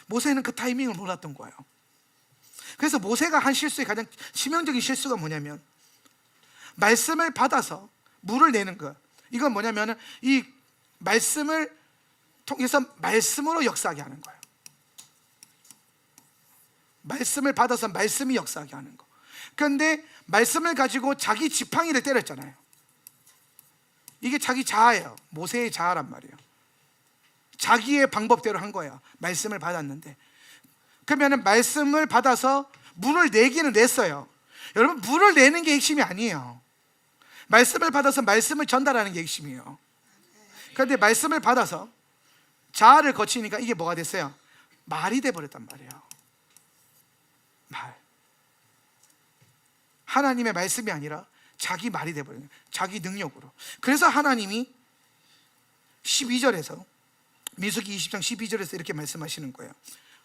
모세는 그 타이밍을 몰랐던 거예요. 그래서 모세가 한 실수의 가장 치명적인 실수가 뭐냐면, 말씀을 받아서 물을 내는 것. 이건 뭐냐면 이 말씀을 통해서 말씀으로 역사하게 하는 거예요. 말씀을 받아서 말씀이 역사하게 하는 거. 그런데 말씀을 가지고 자기 지팡이를 때렸잖아요. 이게 자기 자아예요. 모세의 자아란 말이에요. 자기의 방법대로 한 거예요. 말씀을 받았는데, 그러면 말씀을 받아서 물을 내기는 냈어요. 여러분, 물을 내는 게 핵심이 아니에요. 말씀을 받아서 말씀을 전달하는 게 핵심이에요. 그런데 말씀을 받아서 자아를 거치니까 이게 뭐가 됐어요? 말이 돼버렸단 말이에요. 말. 하나님의 말씀이 아니라 자기 말이 돼버려요. 자기 능력으로. 그래서 하나님이 12절에서, 민수기 20장 12절에서 이렇게 말씀하시는 거예요.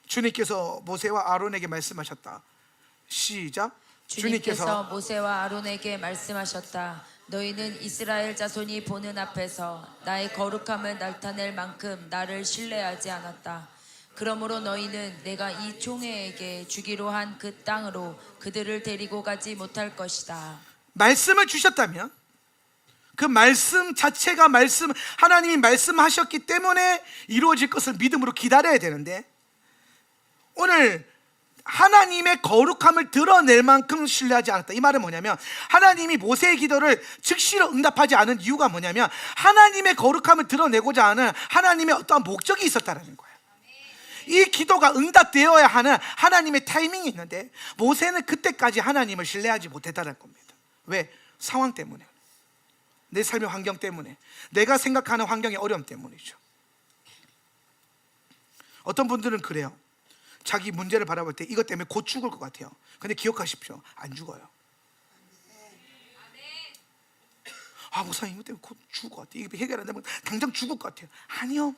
주님께서 모세와 아론에게 말씀하셨다. 시작. 주님께서 모세와 아론에게 말씀하셨다. 너희는 이스라엘 자손이 보는 앞에서 나의 거룩함을 나타낼 만큼 나를 신뢰하지 않았다. 그러므로 너희는 내가 이 총회에게 주기로 한 그 땅으로 그들을 데리고 가지 못할 것이다. 말씀을 주셨다면 그 말씀 자체가 하나님이 말씀하셨기 때문에 이루어질 것을 믿음으로 기다려야 되는데, 오늘 하나님의 거룩함을 드러낼 만큼 신뢰하지 않았다. 이 말은 뭐냐면, 하나님이 모세의 기도를 즉시로 응답하지 않은 이유가 뭐냐면, 하나님의 거룩함을 드러내고자 하는 하나님의 어떠한 목적이 있었다는 거예요. 이 기도가 응답되어야 하는 하나님의 타이밍이 있는데, 모세는 그때까지 하나님을 신뢰하지 못했다는 겁니다. 왜? 상황 때문에, 내 삶의 환경 때문에, 내가 생각하는 환경의 어려움 때문이죠. 어떤 분들은 그래요. 자기 문제를 바라볼 때 이것 때문에 곧 죽을 것 같아요. 근데 기억하십시오, 안 죽어요. 아, 목사님 이것 때문에 곧 죽을 것 같아요. 이게 해결 안 되면 당장 죽을 것 같아요. 아니요.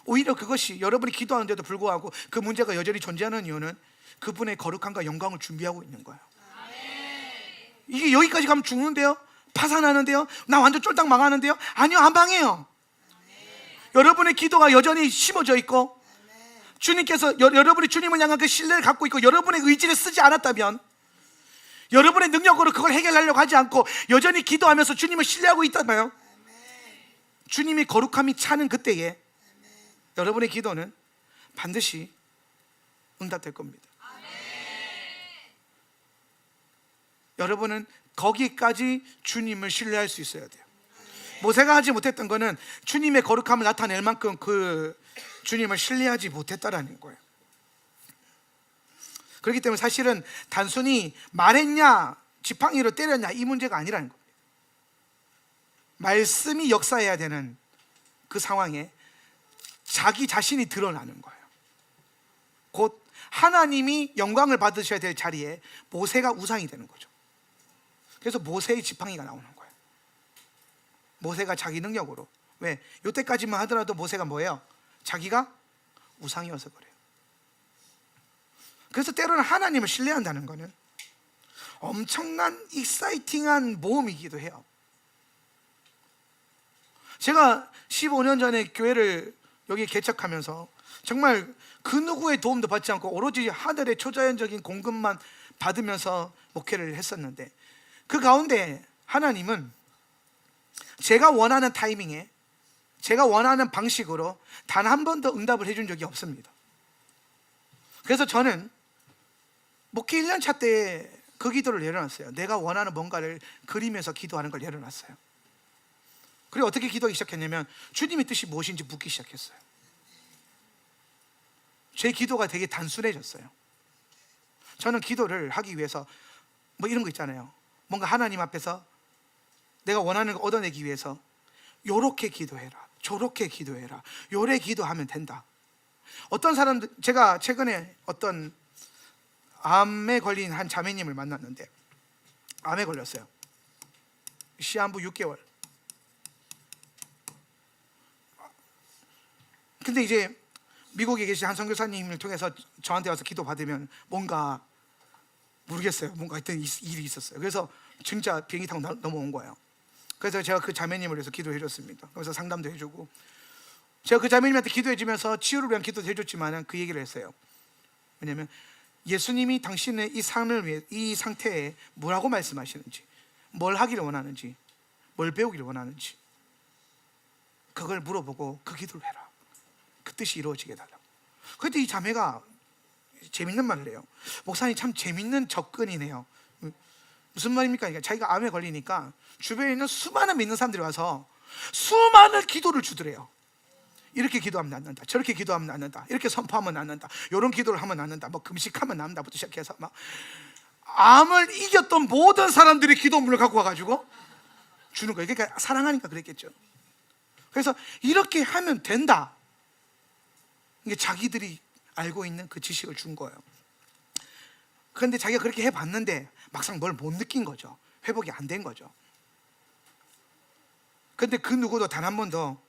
오히려 그것이 여러분이 기도하는데도 불구하고 그 문제가 여전히 존재하는 이유는 그분의 거룩함과 영광을 준비하고 있는 거예요. 이게 여기까지 가면 죽는데요? 파산하는데요? 나 완전 쫄딱 망하는데요? 아니요, 안 망해요. 여러분의 기도가 여전히 심어져 있고, 주님께서 여러분이 주님을 향한 그 신뢰를 갖고 있고, 여러분의 의지를 쓰지 않았다면, 여러분의 능력으로 그걸 해결하려고 하지 않고 여전히 기도하면서 주님을 신뢰하고 있다면, 주님의 거룩함이 차는 그때에 여러분의 기도는 반드시 응답될 겁니다. 여러분은 거기까지 주님을 신뢰할 수 있어야 돼요. 모세가 하지 못했던 거는 주님의 거룩함을 나타낼 만큼 그 주님을 신뢰하지 못했다라는 거예요. 그렇기 때문에 사실은 단순히 말했냐 지팡이로 때렸냐 이 문제가 아니라는 겁니다. 말씀이 역사해야 되는 그 상황에 자기 자신이 드러나는 거예요. 곧 하나님이 영광을 받으셔야 될 자리에 모세가 우상이 되는 거죠. 그래서 모세의 지팡이가 나오는 거예요. 모세가 자기 능력으로, 왜? 이때까지만 하더라도 모세가 뭐예요? 자기가 우상이어서 그래요. 그래서 때로는 하나님을 신뢰한다는 것은 엄청난 익사이팅한 모험이기도 해요. 제가 15년 전에 교회를 여기 개척하면서 정말 그 누구의 도움도 받지 않고 오로지 하늘의 초자연적인 공급만 받으면서 목회를 했었는데, 그 가운데 하나님은 제가 원하는 타이밍에 제가 원하는 방식으로 단 한 번도 응답을 해준 적이 없습니다. 그래서 저는 목회 1년 차 때 그 기도를 내려놨어요. 내가 원하는 뭔가를 그리면서 기도하는 걸 내려놨어요. 그리고 어떻게 기도하기 시작했냐면 주님의 뜻이 무엇인지 묻기 시작했어요. 제 기도가 되게 단순해졌어요. 저는 기도를 하기 위해서 뭐 이런 거 있잖아요. 뭔가 하나님 앞에서 내가 원하는 걸 얻어내기 위해서 요렇게 기도해라, 저렇게 기도해라, 요래 기도하면 된다. 어떤 사람들, 제가 최근에 어떤 암에 걸린 한 자매님을 만났는데, 암에 걸렸어요. 시한부 6개월. 근데 이제 미국에 계신 한 선교사님을 통해서 저한테 와서 기도 받으면 뭔가 모르겠어요, 뭔가 하여튼 일이 있었어요. 그래서 진짜 비행기 타고 넘어온 거예요. 그래서 제가 그 자매님을 위해서 기도해 줬습니다. 그래서 상담도 해주고, 제가 그 자매님한테 기도해 주면서 치유를 위한 기도도 해줬지만 그 얘기를 했어요. 왜냐하면 예수님이 당신의 이 삶을 위해, 이 상태에 뭐라고 말씀하시는지, 뭘 하기를 원하는지, 뭘 배우기를 원하는지, 그걸 물어보고 그 기도를 해라. 그 뜻이 이루어지게 해달라고. 그때 이 자매가 재밌는 말을 해요. 목사님 참 재밌는 접근이네요. 무슨 말입니까? 그러니까 자기가 암에 걸리니까 주변에 있는 수많은 믿는 사람들이 와서 수많은 기도를 주더래요. 이렇게 기도하면 낫는다, 저렇게 기도하면 낫는다, 이렇게 선포하면 낫는다, 이런 기도를 하면 낫는다, 뭐 금식하면 낫는다부터 시작해서 막 암을 이겼던 모든 사람들이 기도문을 갖고 와가지고 주는 거예요. 그러니까 사랑하니까 그랬겠죠. 그래서 이렇게 하면 된다, 이게 자기들이 알고 있는 그 지식을 준 거예요. 그런데 자기가 그렇게 해봤는데 막상 뭘 못 느낀 거죠. 회복이 안 된 거죠. 그런데 그 누구도 단 한 번도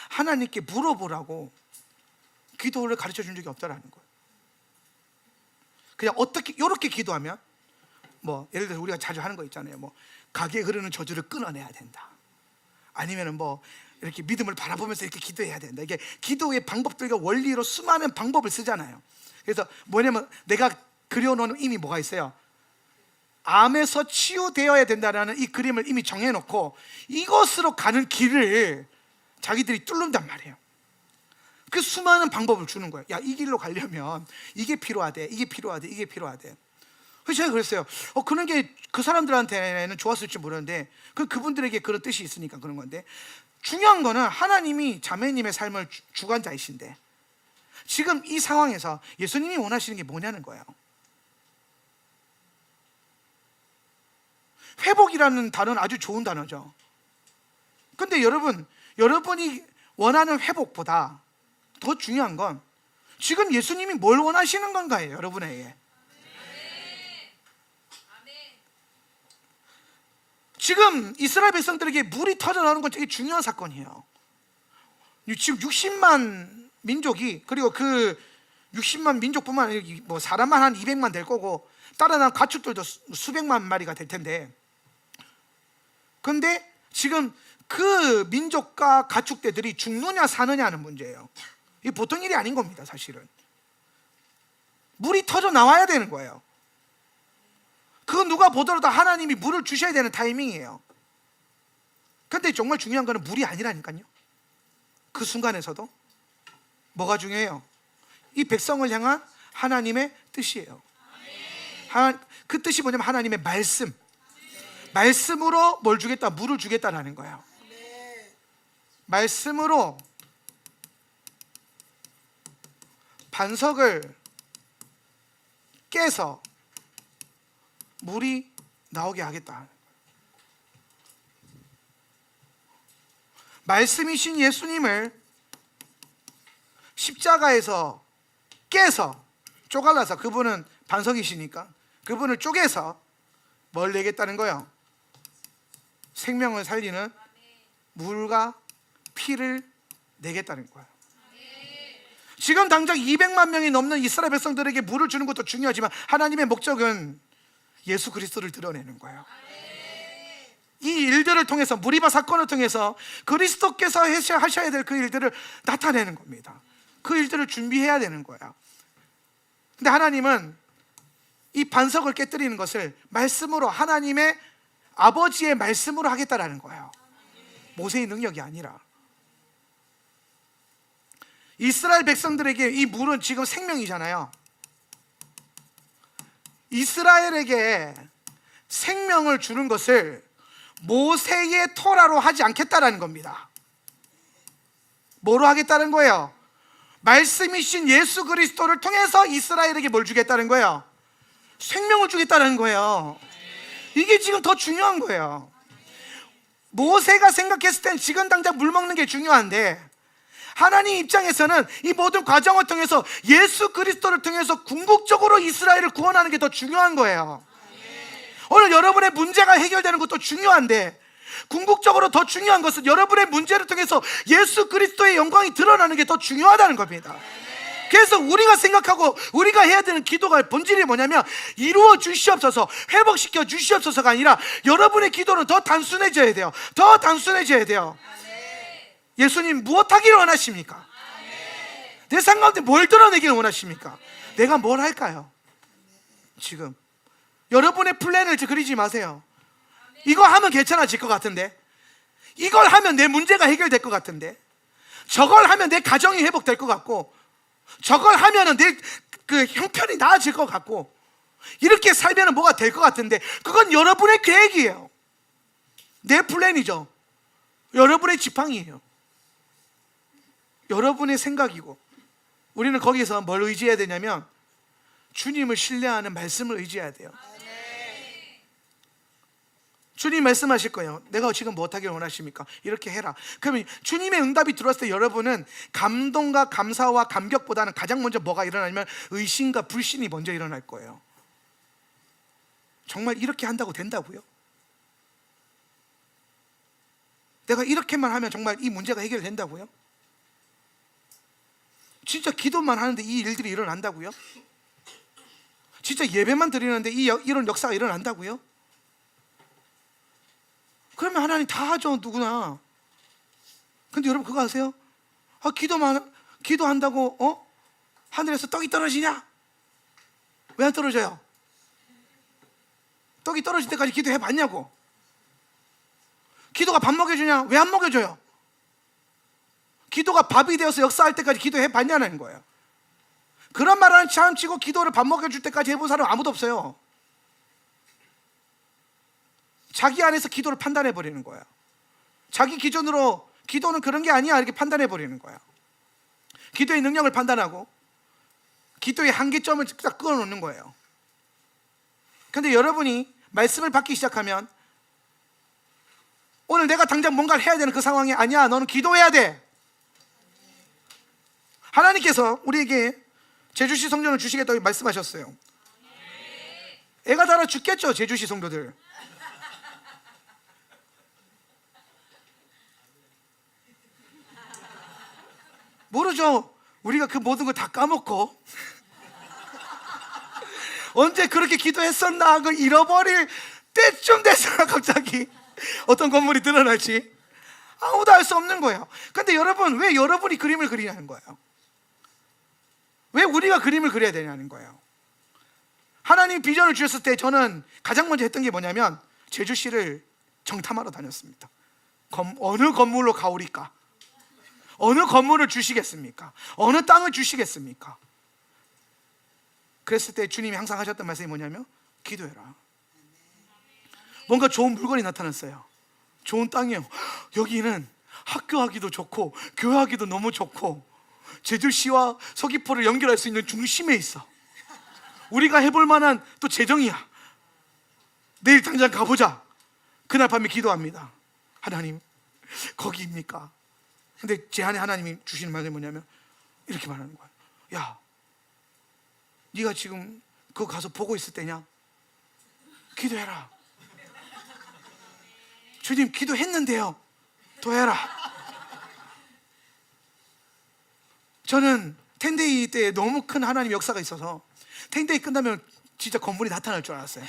하나님께 물어보라고 기도를 가르쳐 준 적이 없다라는 거예요. 그냥 어떻게 이렇게 기도하면, 뭐 예를 들어서 우리가 자주 하는 거 있잖아요. 뭐 가게에 흐르는 저주를 끊어내야 된다, 아니면은 뭐 이렇게 믿음을 바라보면서 이렇게 기도해야 된다. 이게 기도의 방법들과 원리로 수많은 방법을 쓰잖아요. 그래서 뭐냐면 내가 그려놓은 이미 뭐가 있어요. 암에서 치유되어야 된다는 이 그림을 이미 정해놓고 이것으로 가는 길을 자기들이 뚫는단 말이에요. 그 수많은 방법을 주는 거예요. 야, 이 길로 가려면 이게 필요하대, 이게 필요하대, 이게 필요하대. 그래서 제가 그랬어요. 그런 게 그 사람들한테는 좋았을지 모르는데 그분들에게 그런 뜻이 있으니까 그런 건데, 중요한 거는 하나님이 자매님의 삶을 주관자이신데 지금 이 상황에서 예수님이 원하시는 게 뭐냐는 거예요. 회복이라는 단어는 아주 좋은 단어죠. 근데 여러분이 원하는 회복보다 더 중요한 건 지금 예수님이 뭘 원하시는 건가예요, 여러분에게. 지금 이스라엘 백성들에게 물이 터져나오는 건 되게 중요한 사건이에요. 지금 60만 민족이, 그리고 그 60만 민족뿐만 아니라 뭐 사람만 한 200만 될 거고 따라난 가축들도 수백만 마리가 될 텐데, 근데 지금 그 민족과 가축대들이 죽느냐 사느냐 하는 문제예요. 이게 보통 일이 아닌 겁니다. 사실은 물이 터져 나와야 되는 거예요. 그 누가 보더라도 하나님이 물을 주셔야 되는 타이밍이에요. 근데 정말 중요한 거는 물이 아니라니까요. 그 순간에서도 뭐가 중요해요? 이 백성을 향한 하나님의 뜻이에요. 그 뜻이 뭐냐면 하나님의 말씀으로 뭘 주겠다? 물을 주겠다라는 거예요. 말씀으로 반석을 깨서 물이 나오게 하겠다. 말씀이신 예수님을 십자가에서 깨서 쪼갈라서, 그분은 반석이시니까 그분을 쪼개서 뭘 내겠다는 거예요? 생명을 살리는 물과 피를 내겠다는 거예요. 지금 당장 200만 명이 넘는 이스라엘 백성들에게 물을 주는 것도 중요하지만 하나님의 목적은 예수 그리스도를 드러내는 거예요. 이 일들을 통해서, 무리바 사건을 통해서 그리스도께서 하셔야 될 그 일들을 나타내는 겁니다. 그 일들을 준비해야 되는 거예요. 근데 하나님은 이 반석을 깨뜨리는 것을 말씀으로, 하나님의 아버지의 말씀으로 하겠다라는 거예요. 모세의 능력이 아니라. 이스라엘 백성들에게 이 물은 지금 생명이잖아요. 이스라엘에게 생명을 주는 것을 모세의 토라로 하지 않겠다라는 겁니다. 뭐로 하겠다는 거예요? 말씀이신 예수 그리스도를 통해서 이스라엘에게 뭘 주겠다는 거예요? 생명을 주겠다는 거예요. 이게 지금 더 중요한 거예요. 모세가 생각했을 땐 지금 당장 물 먹는 게 중요한데, 하나님 입장에서는 이 모든 과정을 통해서 예수 그리스도를 통해서 궁극적으로 이스라엘을 구원하는 게 더 중요한 거예요. 오늘 여러분의 문제가 해결되는 것도 중요한데, 궁극적으로 더 중요한 것은 여러분의 문제를 통해서 예수 그리스도의 영광이 드러나는 게 더 중요하다는 겁니다. 그래서 우리가 생각하고 우리가 해야 되는 기도가 본질이 뭐냐면, 이루어 주시옵소서, 회복시켜 주시옵소서가 아니라 여러분의 기도는 더 단순해져야 돼요. 더 단순해져야 돼요. 예수님 무엇하기를 원하십니까? 내 삶 가운데 뭘 드러내기를 원하십니까? 내가 뭘 할까요? 지금 여러분의 플랜을 그리지 마세요. 이거 하면 괜찮아질 것 같은데, 이걸 하면 내 문제가 해결될 것 같은데, 저걸 하면 내 가정이 회복될 것 같고, 저걸 하면 내 그 형편이 나아질 것 같고, 이렇게 살면 뭐가 될 것 같은데, 그건 여러분의 계획이에요. 내 플랜이죠. 여러분의 지팡이에요. 여러분의 생각이고, 우리는 거기서 뭘 의지해야 되냐면 주님을 신뢰하는 말씀을 의지해야 돼요. 주님 말씀하실 거예요. 내가 지금 무엇하기를 원하십니까? 이렇게 해라. 그러면 주님의 응답이 들어왔을 때 여러분은 감동과 감사와 감격보다는 가장 먼저 뭐가 일어나냐면 의심과 불신이 먼저 일어날 거예요. 정말 이렇게 한다고 된다고요? 내가 이렇게만 하면 정말 이 문제가 해결된다고요? 진짜 기도만 하는데 이 일들이 일어난다고요? 진짜 예배만 드리는데 이런 역사가 일어난다고요? 그러면 하나님 다 하죠, 누구나. 근데 여러분 그거 아세요? 기도한다고 하늘에서 떡이 떨어지냐? 왜 안 떨어져요? 떡이 떨어질 때까지 기도해 봤냐고. 기도가 밥 먹여주냐? 왜 안 먹여줘요? 기도가 밥이 되어서 역사할 때까지 기도해 봤냐는 거예요. 그런 말하는 참 치고 기도를 밥 먹여줄 때까지 해본 사람 아무도 없어요. 자기 안에서 기도를 판단해 버리는 거예요. 자기 기준으로 기도는 그런 게 아니야 이렇게 판단해 버리는 거예요. 기도의 능력을 판단하고 기도의 한계점을 딱 끊어놓는 거예요. 그런데 여러분이 말씀을 받기 시작하면, 오늘 내가 당장 뭔가를 해야 되는 그 상황이 아니야, 너는 기도해야 돼. 하나님께서 우리에게 제주시 성전을 주시겠다고 말씀하셨어요. 애가 달아 죽겠죠, 제주시 성도들. 모르죠. 우리가 그 모든 걸 다 까먹고 언제 그렇게 기도했었나 그걸 잃어버릴 때쯤 돼서 갑자기 어떤 건물이 드러날지 아무도 알 수 없는 거예요. 근데 여러분, 왜 여러분이 그림을 그리냐는 거예요. 왜 우리가 그림을 그려야 되냐는 거예요. 하나님 비전을 주셨을 때 저는 가장 먼저 했던 게 뭐냐면 제주시를 정탐하러 다녔습니다. 어느 건물로 가오리까? 어느 건물을 주시겠습니까? 어느 땅을 주시겠습니까? 그랬을 때 주님이 항상 하셨던 말씀이 뭐냐면 기도해라. 뭔가 좋은 물건이 나타났어요. 좋은 땅이에요. 여기는 학교하기도 좋고 교회하기도 너무 좋고 제주시와 서귀포를 연결할 수 있는 중심에 있어. 우리가 해볼 만한 또 재정이야. 내일 당장 가보자. 그날 밤에 기도합니다. 하나님, 거기입니까? 근데 제 안에 하나님이 주시는 말이 뭐냐면 이렇게 말하는 거야. 야, 네가 지금 그거 가서 보고 있을 때냐? 기도해라. 주님 기도했는데요. 더 해라. 저는 텐데이 때 너무 큰 하나님 역사가 있어서 텐데이 끝나면 진짜 건물이 나타날 줄 알았어요.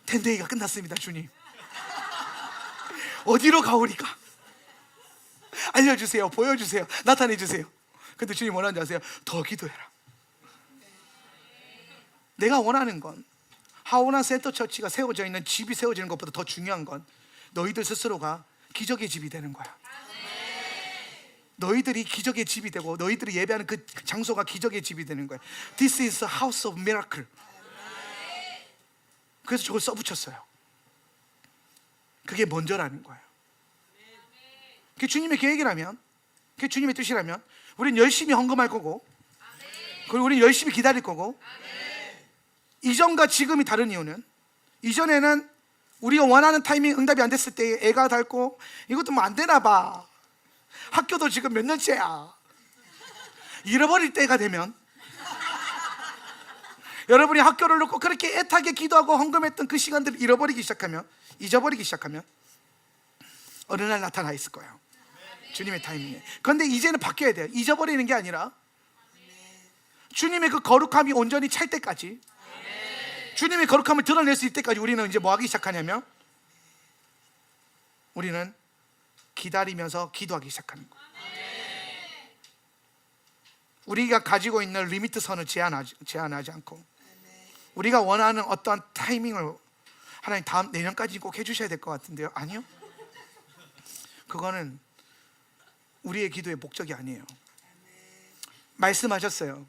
텐데이가 끝났습니다. 주님 어디로 가오리까? 알려주세요. 보여주세요. 나타내주세요. 근데 주님 원하는 줄 아세요? 더 기도해라. 내가 원하는 건 하오나 센터 처치가 세워져 있는 집이 세워지는 것보다 더 중요한 건 너희들 스스로가 기적의 집이 되는 거야. 너희들이 기적의 집이 되고 너희들이 예배하는 그 장소가 기적의 집이 되는 거야. This is a house of miracle. 그래서 저걸 써붙였어요. 그게 먼저라는 거예요. 그게 주님의 계획이라면, 그게 주님의 뜻이라면 우리는 열심히 헌금할 거고, 그리고 우리는 열심히 기다릴 거고. 이전과 지금이 다른 이유는, 이전에는 우리가 원하는 타이밍 응답이 안 됐을 때 애가 닳고 이것도 뭐 안 되나 봐, 학교도 지금 몇 년째야, 잃어버릴 때가 되면, 여러분이 학교를 놓고 그렇게 애타게 기도하고 헌금했던 그 시간들을 잊어버리기 시작하면 어느 날 나타나 있을 거예요. 주님의 타이밍에. 그런데 이제는 바뀌어야 돼요. 잊어버리는 게 아니라 주님의 그 거룩함이 온전히 찰 때까지, 주님의 거룩함을 드러낼 수 있을 때까지 우리는 이제 뭐 하기 시작하냐면, 우리는 기다리면서 기도하기 시작하는 거예요. 우리가 가지고 있는 리미트 선을 제한하지 않고, 우리가 원하는 어떠한 타이밍을 하나님 다음 내년까지 꼭 해주셔야 될 것 같은데요. 아니요, 그거는 우리의 기도의 목적이 아니에요. 말씀하셨어요.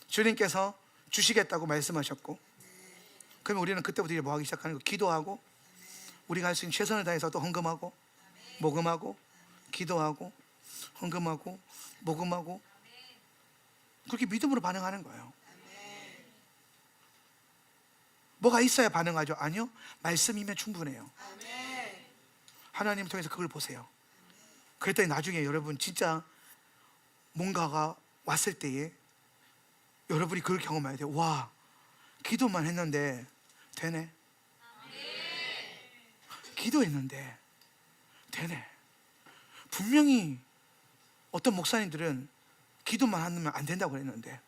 주님께서 주시겠다고 말씀하셨고, 그러면 우리는 그때부터 이제 뭐 하기 시작하는 거, 기도하고, 우리가 할 수 있는 최선을 다해서 또 헌금하고 모금하고, 기도하고 헌금하고 모금하고, 그렇게 믿음으로 반응하는 거예요. 뭐가 있어야 반응하죠? 아니요, 말씀이면 충분해요. 하나님 통해서 그걸 보세요. 그랬더니 나중에 여러분 진짜 뭔가가 왔을 때에 여러분이 그걸 경험해야 돼요. 와, 기도만 했는데 되네. 기도했는데 되네. 분명히 어떤 목사님들은 기도만 하면 안 된다고 그랬는데,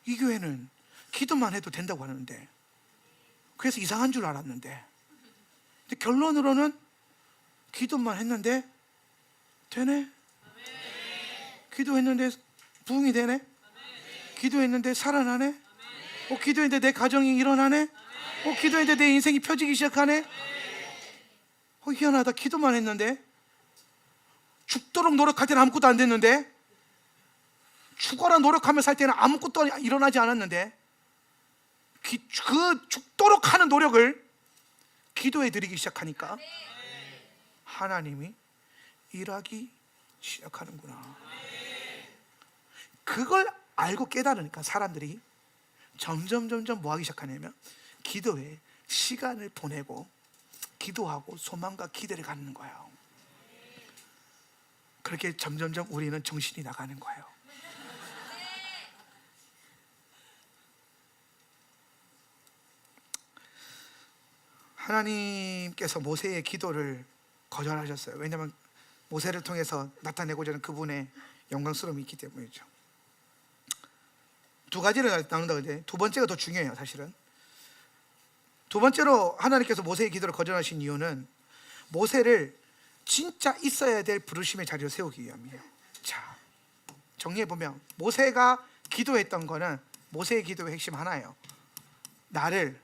이 교회는 기도만 해도 된다고 하는데, 그래서 이상한 줄 알았는데, 근데 결론으로는 기도만 했는데 되네. 기도했는데 부흥이 되네. 기도했는데 살아나네. 기도했는데 내 가정이 일어나네. 기도했는데 내 인생이 펴지기 시작하네. 희한하다. 기도만 했는데, 죽도록 노력할 때는 아무것도 안 됐는데, 죽어라 노력하며 살 때는 아무것도 일어나지 않았는데, 그 죽도록 하는 노력을 기도해 드리기 시작하니까 하나님이 일하기 시작하는구나. 그걸 알고 깨달으니까 사람들이 점점 뭐 하기 시작하냐면, 기도에 시간을 보내고 기도하고 소망과 기대를 갖는 거예요. 그렇게 점점 우리는 정신이 나가는 거예요. 하나님께서 모세의 기도를 거절하셨어요. 왜냐하면 모세를 통해서 나타내고자 하는 그분의 영광스러움이 있기 때문이죠. 두 가지를 나눈다 그랬는데, 두 번째가 더 중요해요. 사실은 두 번째로 하나님께서 모세의 기도를 거절하신 이유는 모세를 진짜 있어야 될 부르심의 자리로 세우기 위함이에요. 자, 정리해보면 모세가 기도했던 거는, 모세의 기도의 핵심 하나예요. 나를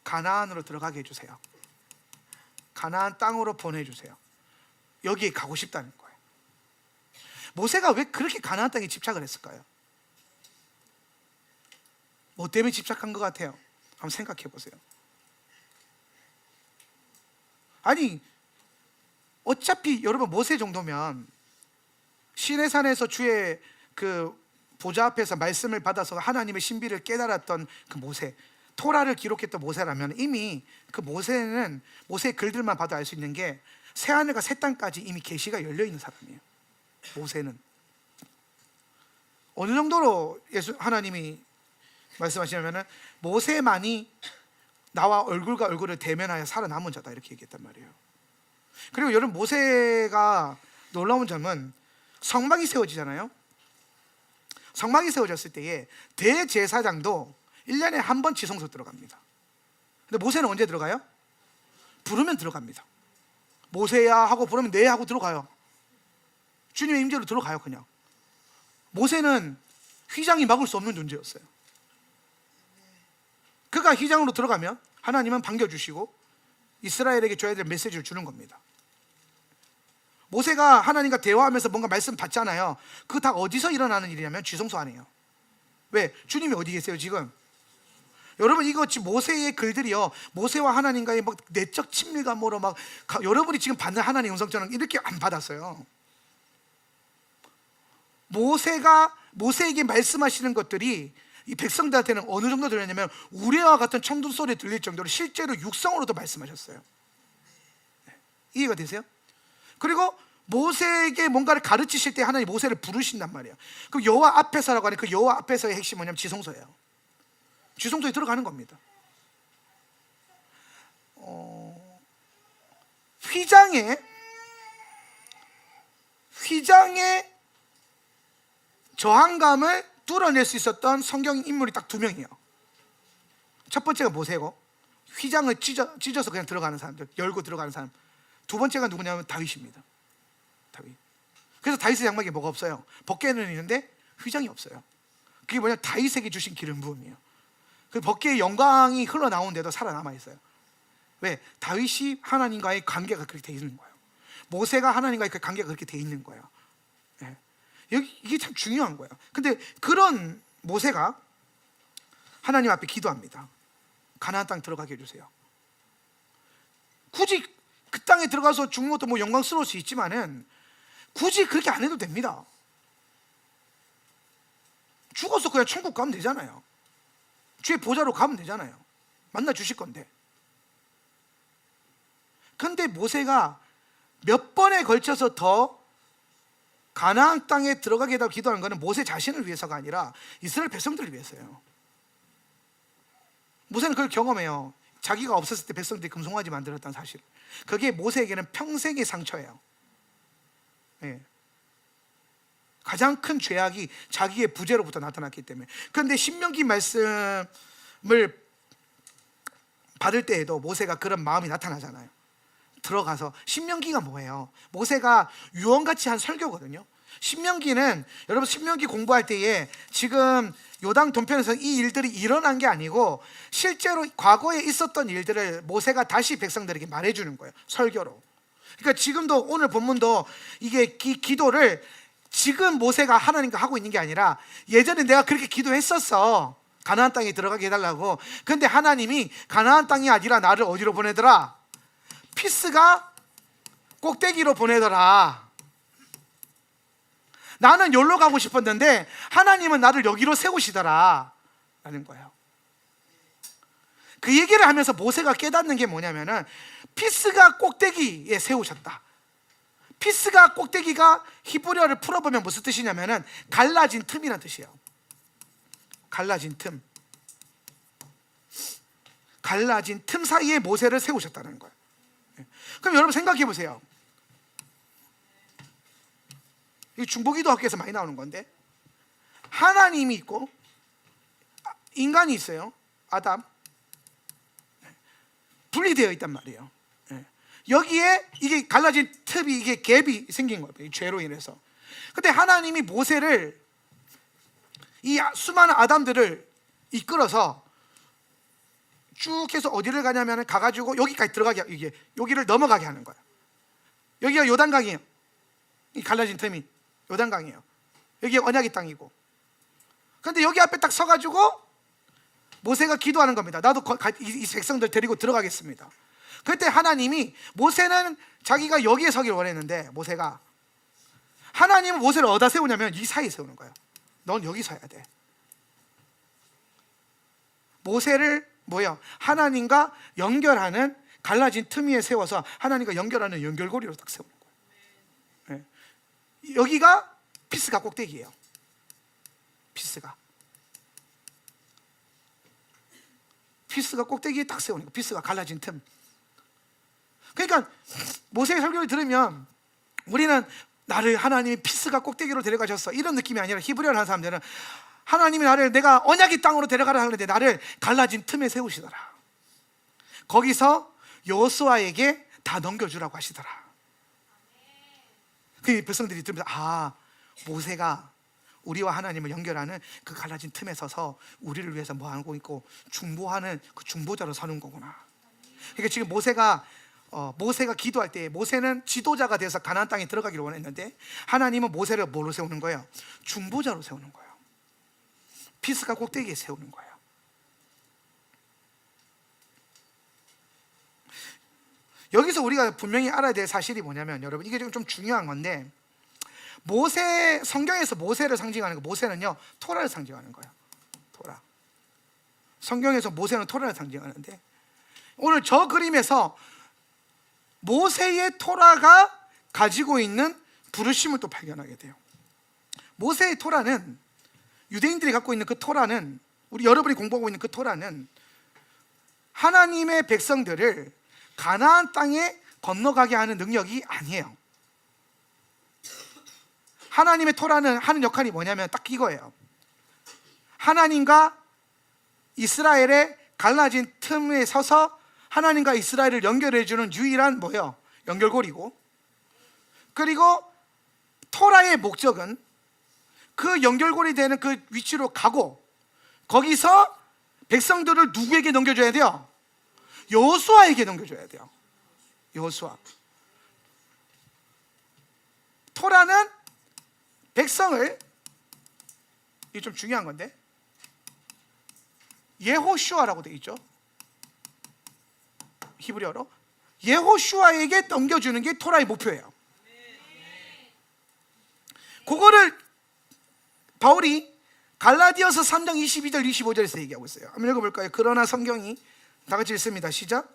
가나안으로 들어가게 해주세요. 가나안 땅으로 보내주세요. 여기에 가고 싶다는 거예요. 모세가 왜 그렇게 가나안 땅에 집착을 했을까요? 뭐 때문에 집착한 것 같아요? 한번 생각해 보세요. 아니, 어차피 여러분 모세 정도면 시내산에서 주의 그 보좌 앞에서 말씀을 받아서 하나님의 신비를 깨달았던 그 모세, 토라를 기록했던 모세라면 이미 그 모세는, 모세의 글들만 봐도 알 수 있는 게 새하늘과 새 땅까지 이미 계시가 열려 있는 사람이에요. 모세는 어느 정도로 하나님이 말씀하시냐면은 모세만이 나와 얼굴과 얼굴을 대면하여 살아남은 자다 이렇게 얘기했단 말이에요. 그리고 여러분, 모세가 놀라운 점은 성막이 세워지잖아요. 성막이 세워졌을 때에 대제사장도 1년에 한 번 지성소 들어갑니다. 근데 모세는 언제 들어가요? 부르면 들어갑니다. 모세야 하고 부르면 네 하고 들어가요. 주님의 임재로 들어가요. 그냥 모세는 휘장이 막을 수 없는 존재였어요. 그가 휘장으로 들어가면 하나님은 반겨주시고 이스라엘에게 줘야 될 메시지를 주는 겁니다. 모세가 하나님과 대화하면서 뭔가 말씀 받잖아요. 그거 다 어디서 일어나는 일이냐면 지성소 안에요. 왜? 주님이 어디 계세요 지금? 여러분, 이거 지금 모세의 글들이요, 모세와 하나님과의 막 내적 친밀감으로 막 여러분이 지금 받는 하나님의 음성처럼 이렇게 안 받았어요. 모세에게 말씀하시는 것들이 이 백성들한테는 어느 정도 들렸냐면 우레와 같은 청둥 소리 들릴 정도로 실제로 육성으로도 말씀하셨어요. 이해가 되세요? 그리고 모세에게 뭔가를 가르치실 때 하나님 모세를 부르신단 말이에요. 그럼 여호와 앞에서라고 하는 그 여호와 앞에서의 핵심은 뭐냐면 지성소예요. 지성소에 들어가는 겁니다. 휘장의 저항감을 뚫어낼 수 있었던 성경 인물이 딱 2명이에요. 첫 번째가 모세고, 휘장을 찢어서 그냥 들어가는 사람들, 열고 들어가는 사람. 두 번째가 누구냐면 다윗입니다. 다윗. 그래서 다윗의 장막에 뭐가 없어요? 벗개는 있는데 휘장이 없어요. 그게 뭐냐? 다윗에게 주신 기름 부음이에요. 그 벗개의 영광이 흘러나오는데도 살아남아 있어요. 왜? 다윗이 하나님과의 관계가 그렇게 돼 있는 거예요. 모세가 하나님과의 그 관계가 그렇게 돼 있는 거예요. 네. 이게 참 중요한 거예요. 근데 그런 모세가 하나님 앞에 기도합니다. 가나안 땅 들어가게 해주세요. 굳이 그 땅에 들어가서 죽는 것도 뭐 영광스러울 수 있지만은 굳이 그렇게 안 해도 됩니다. 죽어서 그냥 천국 가면 되잖아요. 주의 보좌로 가면 되잖아요. 만나 주실 건데. 근데 모세가 몇 번에 걸쳐서 더 가나안 땅에 들어가게 해달라고 기도하는 것은 모세 자신을 위해서가 아니라 이스라엘 백성들을 위해서예요. 모세는 그걸 경험해요. 자기가 없었을 때 백성들이 금송아지 만들었다는 사실. 그게 모세에게는 평생의 상처예요. 네. 가장 큰 죄악이 자기의 부재로부터 나타났기 때문에. 그런데 신명기 말씀을 받을 때에도 모세가 그런 마음이 나타나잖아요. 들어가서, 신명기가 뭐예요? 모세가 유언같이 한 설교거든요. 신명기는, 여러분 신명기 공부할 때에 지금 요단 동편에서 이 일들이 일어난 게 아니고 실제로 과거에 있었던 일들을 모세가 다시 백성들에게 말해주는 거예요. 설교로. 그러니까 지금도 오늘 본문도 이게 기도를 지금 모세가 하나님과 하고 있는 게 아니라 예전에 내가 그렇게 기도했었어. 가나안 땅에 들어가게 해달라고. 근데 하나님이 가나안 땅이 아니라 나를 어디로 보내더라? 피스가 꼭대기로 보내더라. 나는 여기로 가고 싶었는데 하나님은 나를 여기로 세우시더라 라는 거예요. 그 얘기를 하면서 모세가 깨닫는 게 뭐냐면은 피스가 꼭대기에 세우셨다. 피스가 꼭대기가 히브리어를 풀어보면 무슨 뜻이냐면은 갈라진 틈이라는 뜻이에요. 갈라진 틈. 갈라진 틈 사이에 모세를 세우셨다는 거예요. 그럼 여러분 생각해 보세요. 이 중보기도 학교에서 많이 나오는 건데, 하나님이 있고 인간이 있어요. 아담. 분리되어 있단 말이에요. 여기에 이게 갈라진 틈이, 이게 갭이 생긴 거예요. 이 죄로 인해서. 근데 하나님이 모세를, 이 수많은 아담들을 이끌어서 쭉 해서 어디를 가냐면 가가지고 여기까지 들어가게, 이게 여기를 넘어가게 하는 거예요. 여기가 요단강이에요. 이 갈라진 틈이 요단강이에요. 여기가 언약의 땅이고. 근데 여기 앞에 딱 서가지고 모세가 기도하는 겁니다. 나도 이 백성들 데리고 들어가겠습니다. 그때 하나님이, 모세는 자기가 여기에 서기를 원했는데 모세가, 하나님은 모세를 어디다 세우냐면 이 사이에 세우는 거예요. 넌 여기 서야 돼. 모세를 하나님과 연결하는 갈라진 틈 위에 세워서 하나님과 연결하는 연결고리로 딱 세우는 거예요. 예. 여기가 피스가 꼭대기예요. 피스가 꼭대기에 딱 세우는 거예요. 피스가 갈라진 틈. 그러니까 모세의 설교를 들으면 우리는 나를 하나님이 피스가 꼭대기로 데려가셨어 이런 느낌이 아니라, 히브리어를 하는 사람들은 하나님이 나를, 내가 언약의 땅으로 데려가라 하는데 나를 갈라진 틈에 세우시더라. 거기서 여호수아에게 다 넘겨주라고 하시더라. 그 백성들이 들으면서, 아, 모세가 우리와 하나님을 연결하는 그 갈라진 틈에 서서 우리를 위해서 뭐 하고 있고 중보하는 그 중보자로 서는 거구나. 그러니까 지금 모세가 기도할 때 모세는 지도자가 돼서 가나안 땅에 들어가기를 원했는데, 하나님은 모세를 뭐로 세우는 거예요? 중보자로 세우는 거예요. 피스가 꼭대기에 세우는 거예요. 여기서 우리가 분명히 알아야 될 사실이 뭐냐면, 여러분, 이게 좀 중요한 건데, 성경에서 모세를 상징하는 거, 모세는요 토라를 상징하는 거예요. 토라. 성경에서 모세는 토라를 상징하는데, 오늘 저 그림에서 모세의 토라가 가지고 있는 부르심을 또 발견하게 돼요. 모세의 토라는, 유대인들이 갖고 있는 그 토라는, 여러분이 공부하고 있는 그 토라는 하나님의 백성들을 가나안 땅에 건너가게 하는 능력이 아니에요. 하나님의 토라는 하는 역할이 뭐냐면 딱 이거예요. 하나님과 이스라엘의 갈라진 틈에 서서 하나님과 이스라엘을 연결해주는 유일한 뭐예요? 연결고리고, 그리고 토라의 목적은 그 연결고리 되는 그 위치로 가고, 거기서 백성들을 누구에게 넘겨줘야 돼요? 여호수아에게 넘겨줘야 돼요. 여호수아. 토라는 백성을, 이게 좀 중요한 건데, 예호슈아라고 되어 있죠. 히브리어로 예호슈아에게 넘겨주는 게 토라의 목표예요. 그거를 바울이 갈라디아서 3장 22절 25절에서 얘기하고 있어요. 한번 읽어볼까요? 그러나 성경이, 다 같이 읽습니다. 시작.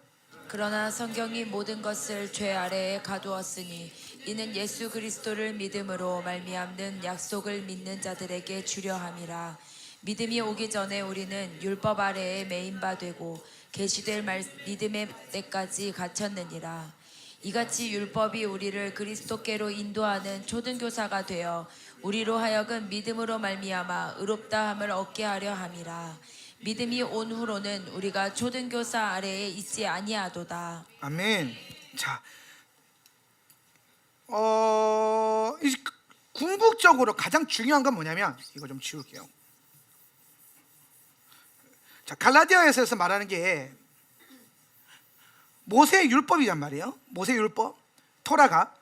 그러나 성경이 모든 것을 죄 아래에 가두었으니 이는 예수 그리스도를 믿음으로 말미암는 약속을 믿는 자들에게 주려 함이라. 믿음이 오기 전에 우리는 율법 아래에 매인 바 되고 계시될 믿음의 때까지 갇혔느니라. 이같이 율법이 우리를 그리스도께로 인도하는 초등교사가 되어 우리로 하여금 믿음으로 말미암아 의롭다함을 얻게 하려 함이라. 믿음이 온 후로는 우리가 초등교사 아래에 있지 아니하도다. 아멘. 자, 궁극적으로 가장 중요한 건 뭐냐면, 이거 좀 지울게요. 자, 갈라디아에서 말하는 게 모세의 율법이란 말이에요. 모세의 율법, 토라가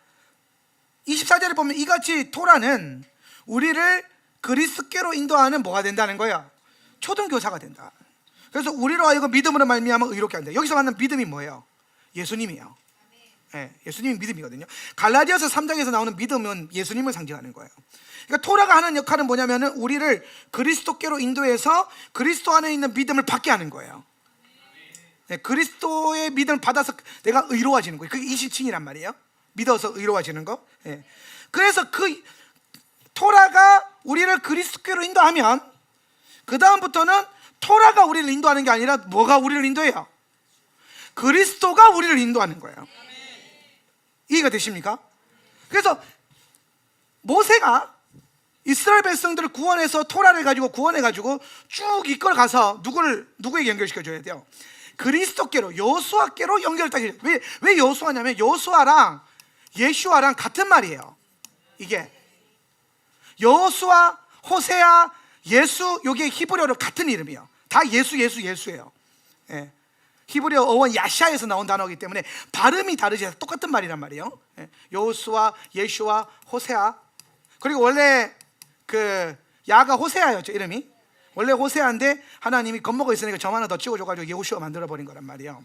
24절에 보면 이같이 토라는 우리를 그리스도께로 인도하는 뭐가 된다는 거예요? 초등교사가 된다. 그래서 우리로 하여금 믿음으로 말미암아 의롭게 한다. 여기서 말하는 믿음이 뭐예요? 예수님이에요. 네, 예수님이 믿음이거든요. 갈라디아서 3장에서 나오는 믿음은 예수님을 상징하는 거예요. 그러니까 토라가 하는 역할은 뭐냐면은 우리를 그리스도께로 인도해서 그리스도 안에 있는 믿음을 받게 하는 거예요. 네, 그리스도의 믿음을 받아서 내가 의로워지는 거예요. 그게 20층이란 말이에요. 믿어서 의로워지는 거. 네. 그래서 그 토라가 우리를 그리스도께로 인도하면, 그 다음부터는 토라가 우리를 인도하는 게 아니라 뭐가 우리를 인도해요? 그리스도가 우리를 인도하는 거예요. 이해가 되십니까? 그래서 모세가 이스라엘 백성들을 구원해서 토라를 가지고 구원해가지고 쭉 이끌어가서 누구에게 연결시켜줘야 돼요? 그리스도께로, 여호수아께로 연결하게. 왜 여호수아냐면 여호수아랑 예슈아랑 같은 말이에요. 이게 여호수아, 호세아, 예수, 이게 히브리어로 같은 이름이에요. 다 예수예요. 예. 히브리어 어원 야샤에서 나온 단어이기 때문에 발음이 다르지 똑같은 말이란 말이에요. 예. 여호수아, 예슈아, 호세아. 그리고 원래 그 야가 호세아였죠, 이름이. 원래 호세아인데 하나님이 겁먹어 있으니까 점 하나 더 찍어줘가지고 예호슈아 만들어버린 거란 말이에요.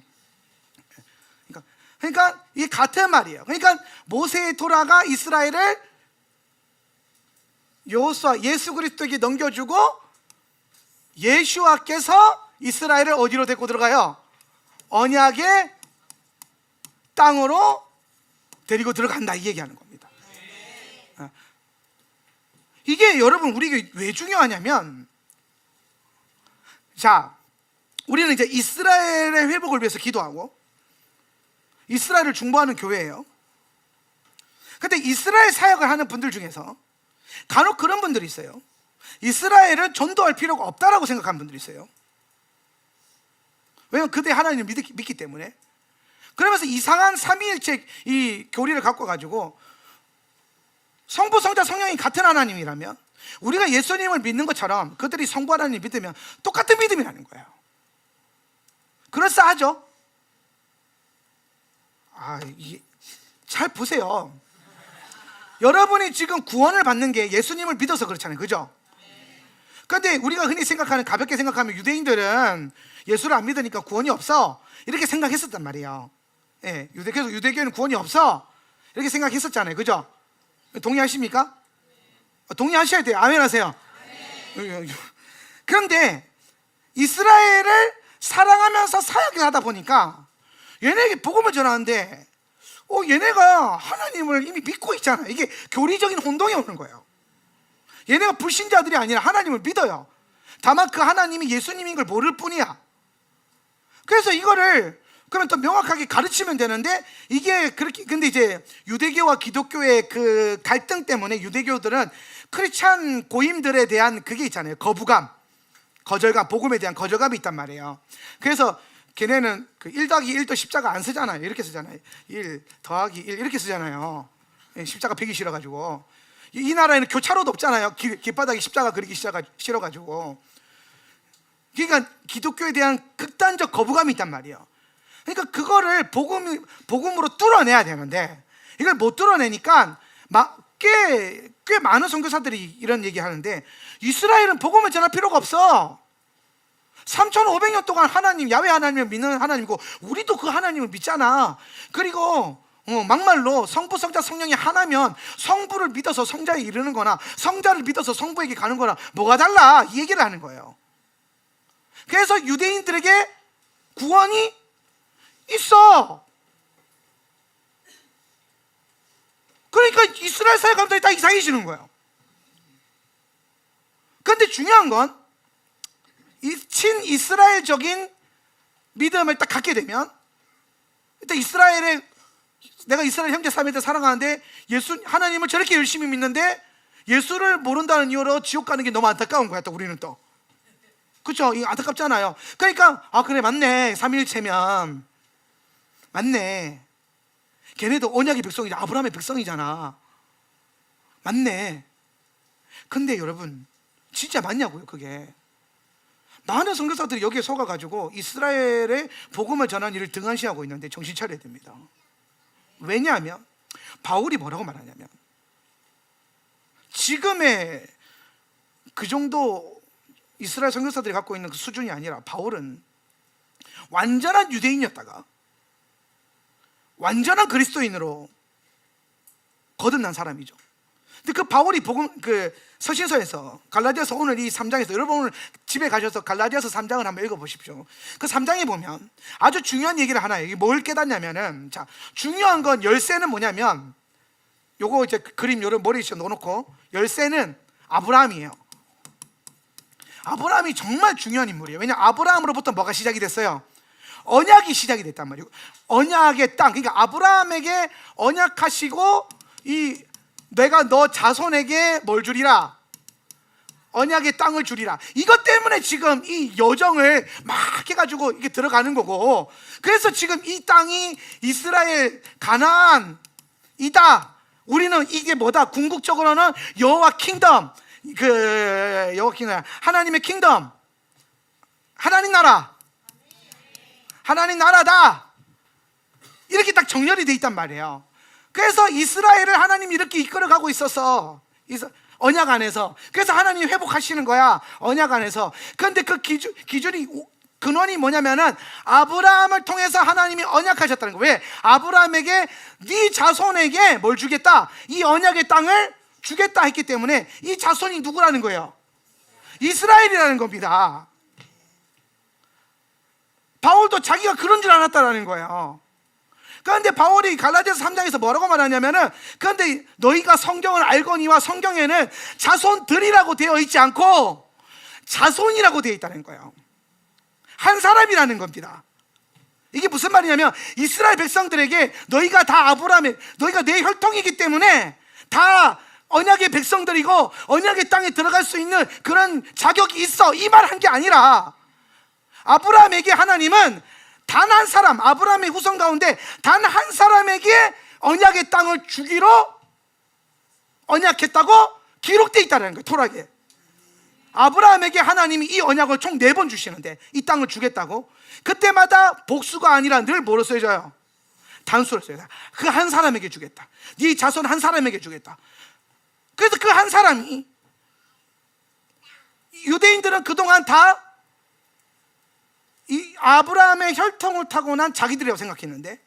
그러니까 이게 같은 말이에요. 그러니까 모세의 토라가 이스라엘을 여호수아, 예수 그리스도에게 넘겨주고, 예슈아께서 이스라엘을 어디로 데리고 들어가요? 언약의 땅으로 데리고 들어간다, 이 얘기하는 겁니다. 이게 여러분 우리에게 왜 중요하냐면, 자, 우리는 이제 이스라엘의 회복을 위해서 기도하고 이스라엘을 중보하는 교회예요. 근데 이스라엘 사역을 하는 분들 중에서 간혹 그런 분들이 있어요. 이스라엘을 전도할 필요가 없다라고 생각하는 분들이 있어요. 왜냐하면 그때 하나님을 믿기 때문에. 그러면서 이상한 삼위일체 이 교리를 갖고 가지고 성부, 성자, 성령이 같은 하나님이라면, 우리가 예수님을 믿는 것처럼 그들이 성부 하나님을 믿으면 똑같은 믿음이라는 거예요. 그럴싸하죠? 이게 잘 보세요. 여러분이 지금 구원을 받는 게 예수님을 믿어서 그렇잖아요, 그죠? 그런데 우리가 흔히 생각하는, 가볍게 생각하면 유대인들은 예수를 안 믿으니까 구원이 없어, 이렇게 생각했었단 말이에요. 예, 그래서 유대교는 구원이 없어, 이렇게 생각했었잖아요, 그죠? 동의하십니까? 동의하셔야 돼요. 아멘 하세요. 그런데 이스라엘을 사랑하면서 사역을 하다 보니까 얘네에게 복음을 전하는데 얘네가 하나님을 이미 믿고 있잖아. 이게 교리적인 혼동이 오는 거예요. 얘네가 불신자들이 아니라 하나님을 믿어요. 다만 그 하나님이 예수님인 걸 모를 뿐이야. 그래서 이거를 그러면 더 명확하게 가르치면 되는데, 이게 그렇게, 근데 이제 유대교와 기독교의 그 갈등 때문에 유대교들은 크리스찬 고임들에 대한 그게 있잖아요. 거부감, 거절감, 복음에 대한 거절감이 있단 말이에요. 그래서 걔네는 그 1 더하기 1도 십자가 안 쓰잖아요. 이렇게 쓰잖아요. 1 더하기 1 이렇게 쓰잖아요. 십자가 펴기 싫어가지고. 이 나라에는 교차로도 없잖아요. 길바닥에 십자가 그리기 싫어가지고. 그러니까 기독교에 대한 극단적 거부감이 있단 말이에요. 그러니까 그거를 복음으로 뚫어내야 되는데, 이걸 못 뚫어내니까 꽤 많은 선교사들이 이런 얘기 하는데, 이스라엘은 복음을 전할 필요가 없어. 3,500년 동안 하나님, 야훼 하나님을 믿는 하나님이고 우리도 그 하나님을 믿잖아. 그리고 막말로 성부, 성자, 성령이 하나면 성부를 믿어서 성자에 이르는 거나 성자를 믿어서 성부에게 가는 거나 뭐가 달라, 이 얘기를 하는 거예요. 그래서 유대인들에게 구원이 있어. 그러니까 이스라엘 사역감들이 다 이상해지는 거예요. 그런데 중요한 건, 이 친이스라엘적인 믿음을 딱 갖게 되면, 일단 내가 이스라엘 형제 자매들 사랑하는데 하나님을 저렇게 열심히 믿는데 예수를 모른다는 이유로 지옥 가는 게 너무 안타까운 거야. 또 우리는 또, 그렇죠? 이거 안타깝잖아요. 그러니까 그래, 맞네, 삼위일체면 맞네, 걔네도 언약의 백성이잖아, 아브라함의 백성이잖아, 맞네. 근데 여러분, 진짜 맞냐고요? 그게 많은 선교사들이 여기에 속아가지고 이스라엘의 복음을 전하는 일을 등한시하고 있는데 정신 차려야 됩니다. 왜냐하면 바울이 뭐라고 말하냐면, 지금의 그 정도 이스라엘 선교사들이 갖고 있는 그 수준이 아니라, 바울은 완전한 유대인이었다가 완전한 그리스도인으로 거듭난 사람이죠. 근데 그 바울이 그 서신서에서, 갈라디아서, 오늘 이 3장에서, 여러분 오늘 집에 가셔서 갈라디아서 3장을 한번 읽어보십시오. 그 3장에 보면 아주 중요한 얘기를 하나 해요. 뭘 깨닫냐면은, 자, 중요한 건, 열쇠는 뭐냐면, 요거 이제 그림 요런 머리에 넣어놓고, 열쇠는 아브라함이에요. 아브라함이 정말 중요한 인물이에요. 왜냐하면 아브라함으로부터 뭐가 시작이 됐어요? 언약이 시작이 됐단 말이에요. 언약의 땅. 그러니까 아브라함에게 언약하시고, 내가 너 자손에게 뭘 주리라? 언약의 땅을 주리라. 이것 때문에 지금 이 여정을 막 해가지고 이게 들어가는 거고, 그래서 지금 이 땅이 이스라엘 가나안이다. 우리는 이게 뭐다? 궁극적으로는 여호와 킹덤, 여호와 킹덤, 하나님의 킹덤, 하나님 나라, 하나님 나라다. 이렇게 딱 정렬이 돼 있단 말이에요. 그래서 이스라엘을 하나님이 이렇게 이끌어가고 있었어, 언약 안에서. 그래서 하나님이 회복하시는 거야, 언약 안에서. 그런데 그 기준이, 근원이 뭐냐면은, 아브라함을 통해서 하나님이 언약하셨다는 거예요. 왜? 아브라함에게 네 자손에게 뭘 주겠다? 이 언약의 땅을 주겠다 했기 때문에, 이 자손이 누구라는 거예요? 이스라엘이라는 겁니다. 바울도 자기가 그런 줄 알았다라는 거예요. 그런데 바울이 갈라디아서 3장에서 뭐라고 말하냐면은, 그런데 너희가 성경을 알거니와 성경에는 자손들이라고 되어 있지 않고 자손이라고 되어 있다는 거예요. 한 사람이라는 겁니다. 이게 무슨 말이냐면, 이스라엘 백성들에게 너희가 다 아브라함의, 너희가 내 혈통이기 때문에 다 언약의 백성들이고 언약의 땅에 들어갈 수 있는 그런 자격이 있어, 이 말 한 게 아니라, 아브라함에게 하나님은 단 한 사람, 아브라함의 후손 가운데 단 한 사람에게 언약의 땅을 주기로 언약했다고 기록되어 있다는 거예요. 토라에 아브라함에게 하나님이 이 언약을 총 4번 주시는데, 이 땅을 주겠다고, 그때마다 복수가 아니라 늘 뭐로 써져요? 단수로 써요. 그 한 사람에게 주겠다, 네 자손 한 사람에게 주겠다. 그래서 그 한 사람이, 유대인들은 그동안 다 이 아브라함의 혈통을 타고난 자기들이라고 생각했는데,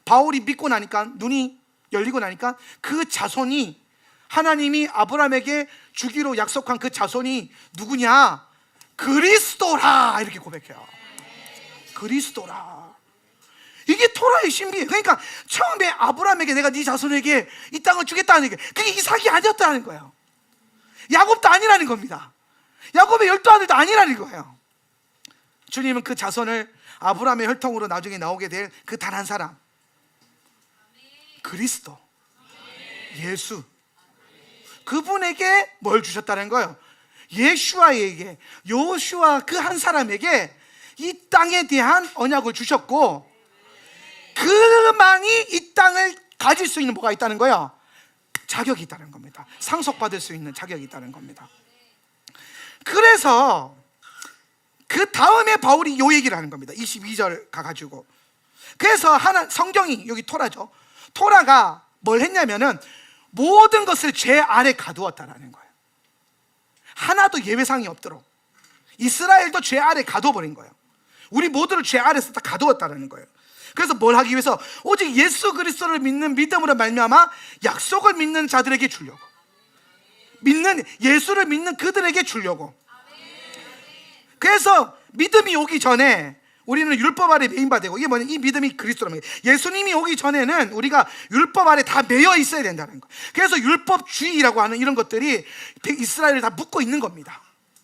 바울이 믿고 나니까, 눈이 열리고 나니까 그 자손이, 하나님이 아브라함에게 주기로 약속한 그 자손이 누구냐? 그리스도라, 이렇게 고백해요. 그리스도라. 이게 토라의 신비예요. 그러니까 처음에 아브라함에게 내가 네 자손에게 이 땅을 주겠다는 게, 그게 이삭이 아니었다는 거예요. 야곱도 아니라는 겁니다. 야곱의 12아들도 아니라는 거예요. 주님은 그 자손을 아브라함의 혈통으로 나중에 나오게 될 그 단 한 사람, 그리스도, 예수, 그분에게 뭘 주셨다는 거예요? 예슈아에게, 요슈아 그 한 사람에게 이 땅에 대한 언약을 주셨고, 그만이 이 땅을 가질 수 있는 뭐가 있다는 거예요? 자격이 있다는 겁니다. 상속받을 수 있는 자격이 있다는 겁니다. 그래서 그 다음에 바울이 요 얘기를 하는 겁니다. 22절 가가지고, 그래서 성경이, 여기 토라죠, 토라가 뭘 했냐면은 모든 것을 죄 아래 가두었다라는 거예요. 하나도 예외상이 없도록 이스라엘도 죄 아래 가둬버린 거예요. 우리 모두를 죄 아래서 다 가두었다라는 거예요. 그래서 뭘 하기 위해서? 오직 예수 그리스도를 믿는 믿음으로 말미암아 약속을 믿는 자들에게 주려고, 믿는, 예수를 믿는 그들에게 주려고. 그래서 믿음이 오기 전에 우리는 율법 아래 매인바 되고, 이게 뭐냐, 이 믿음이 그리스도라는 거예요. 예수님이 오기 전에는 우리가 율법 아래 다 매여 있어야 된다는 거예요. 그래서 율법주의라고 하는 이런 것들이 이스라엘을 다 묶고 있는 겁니다.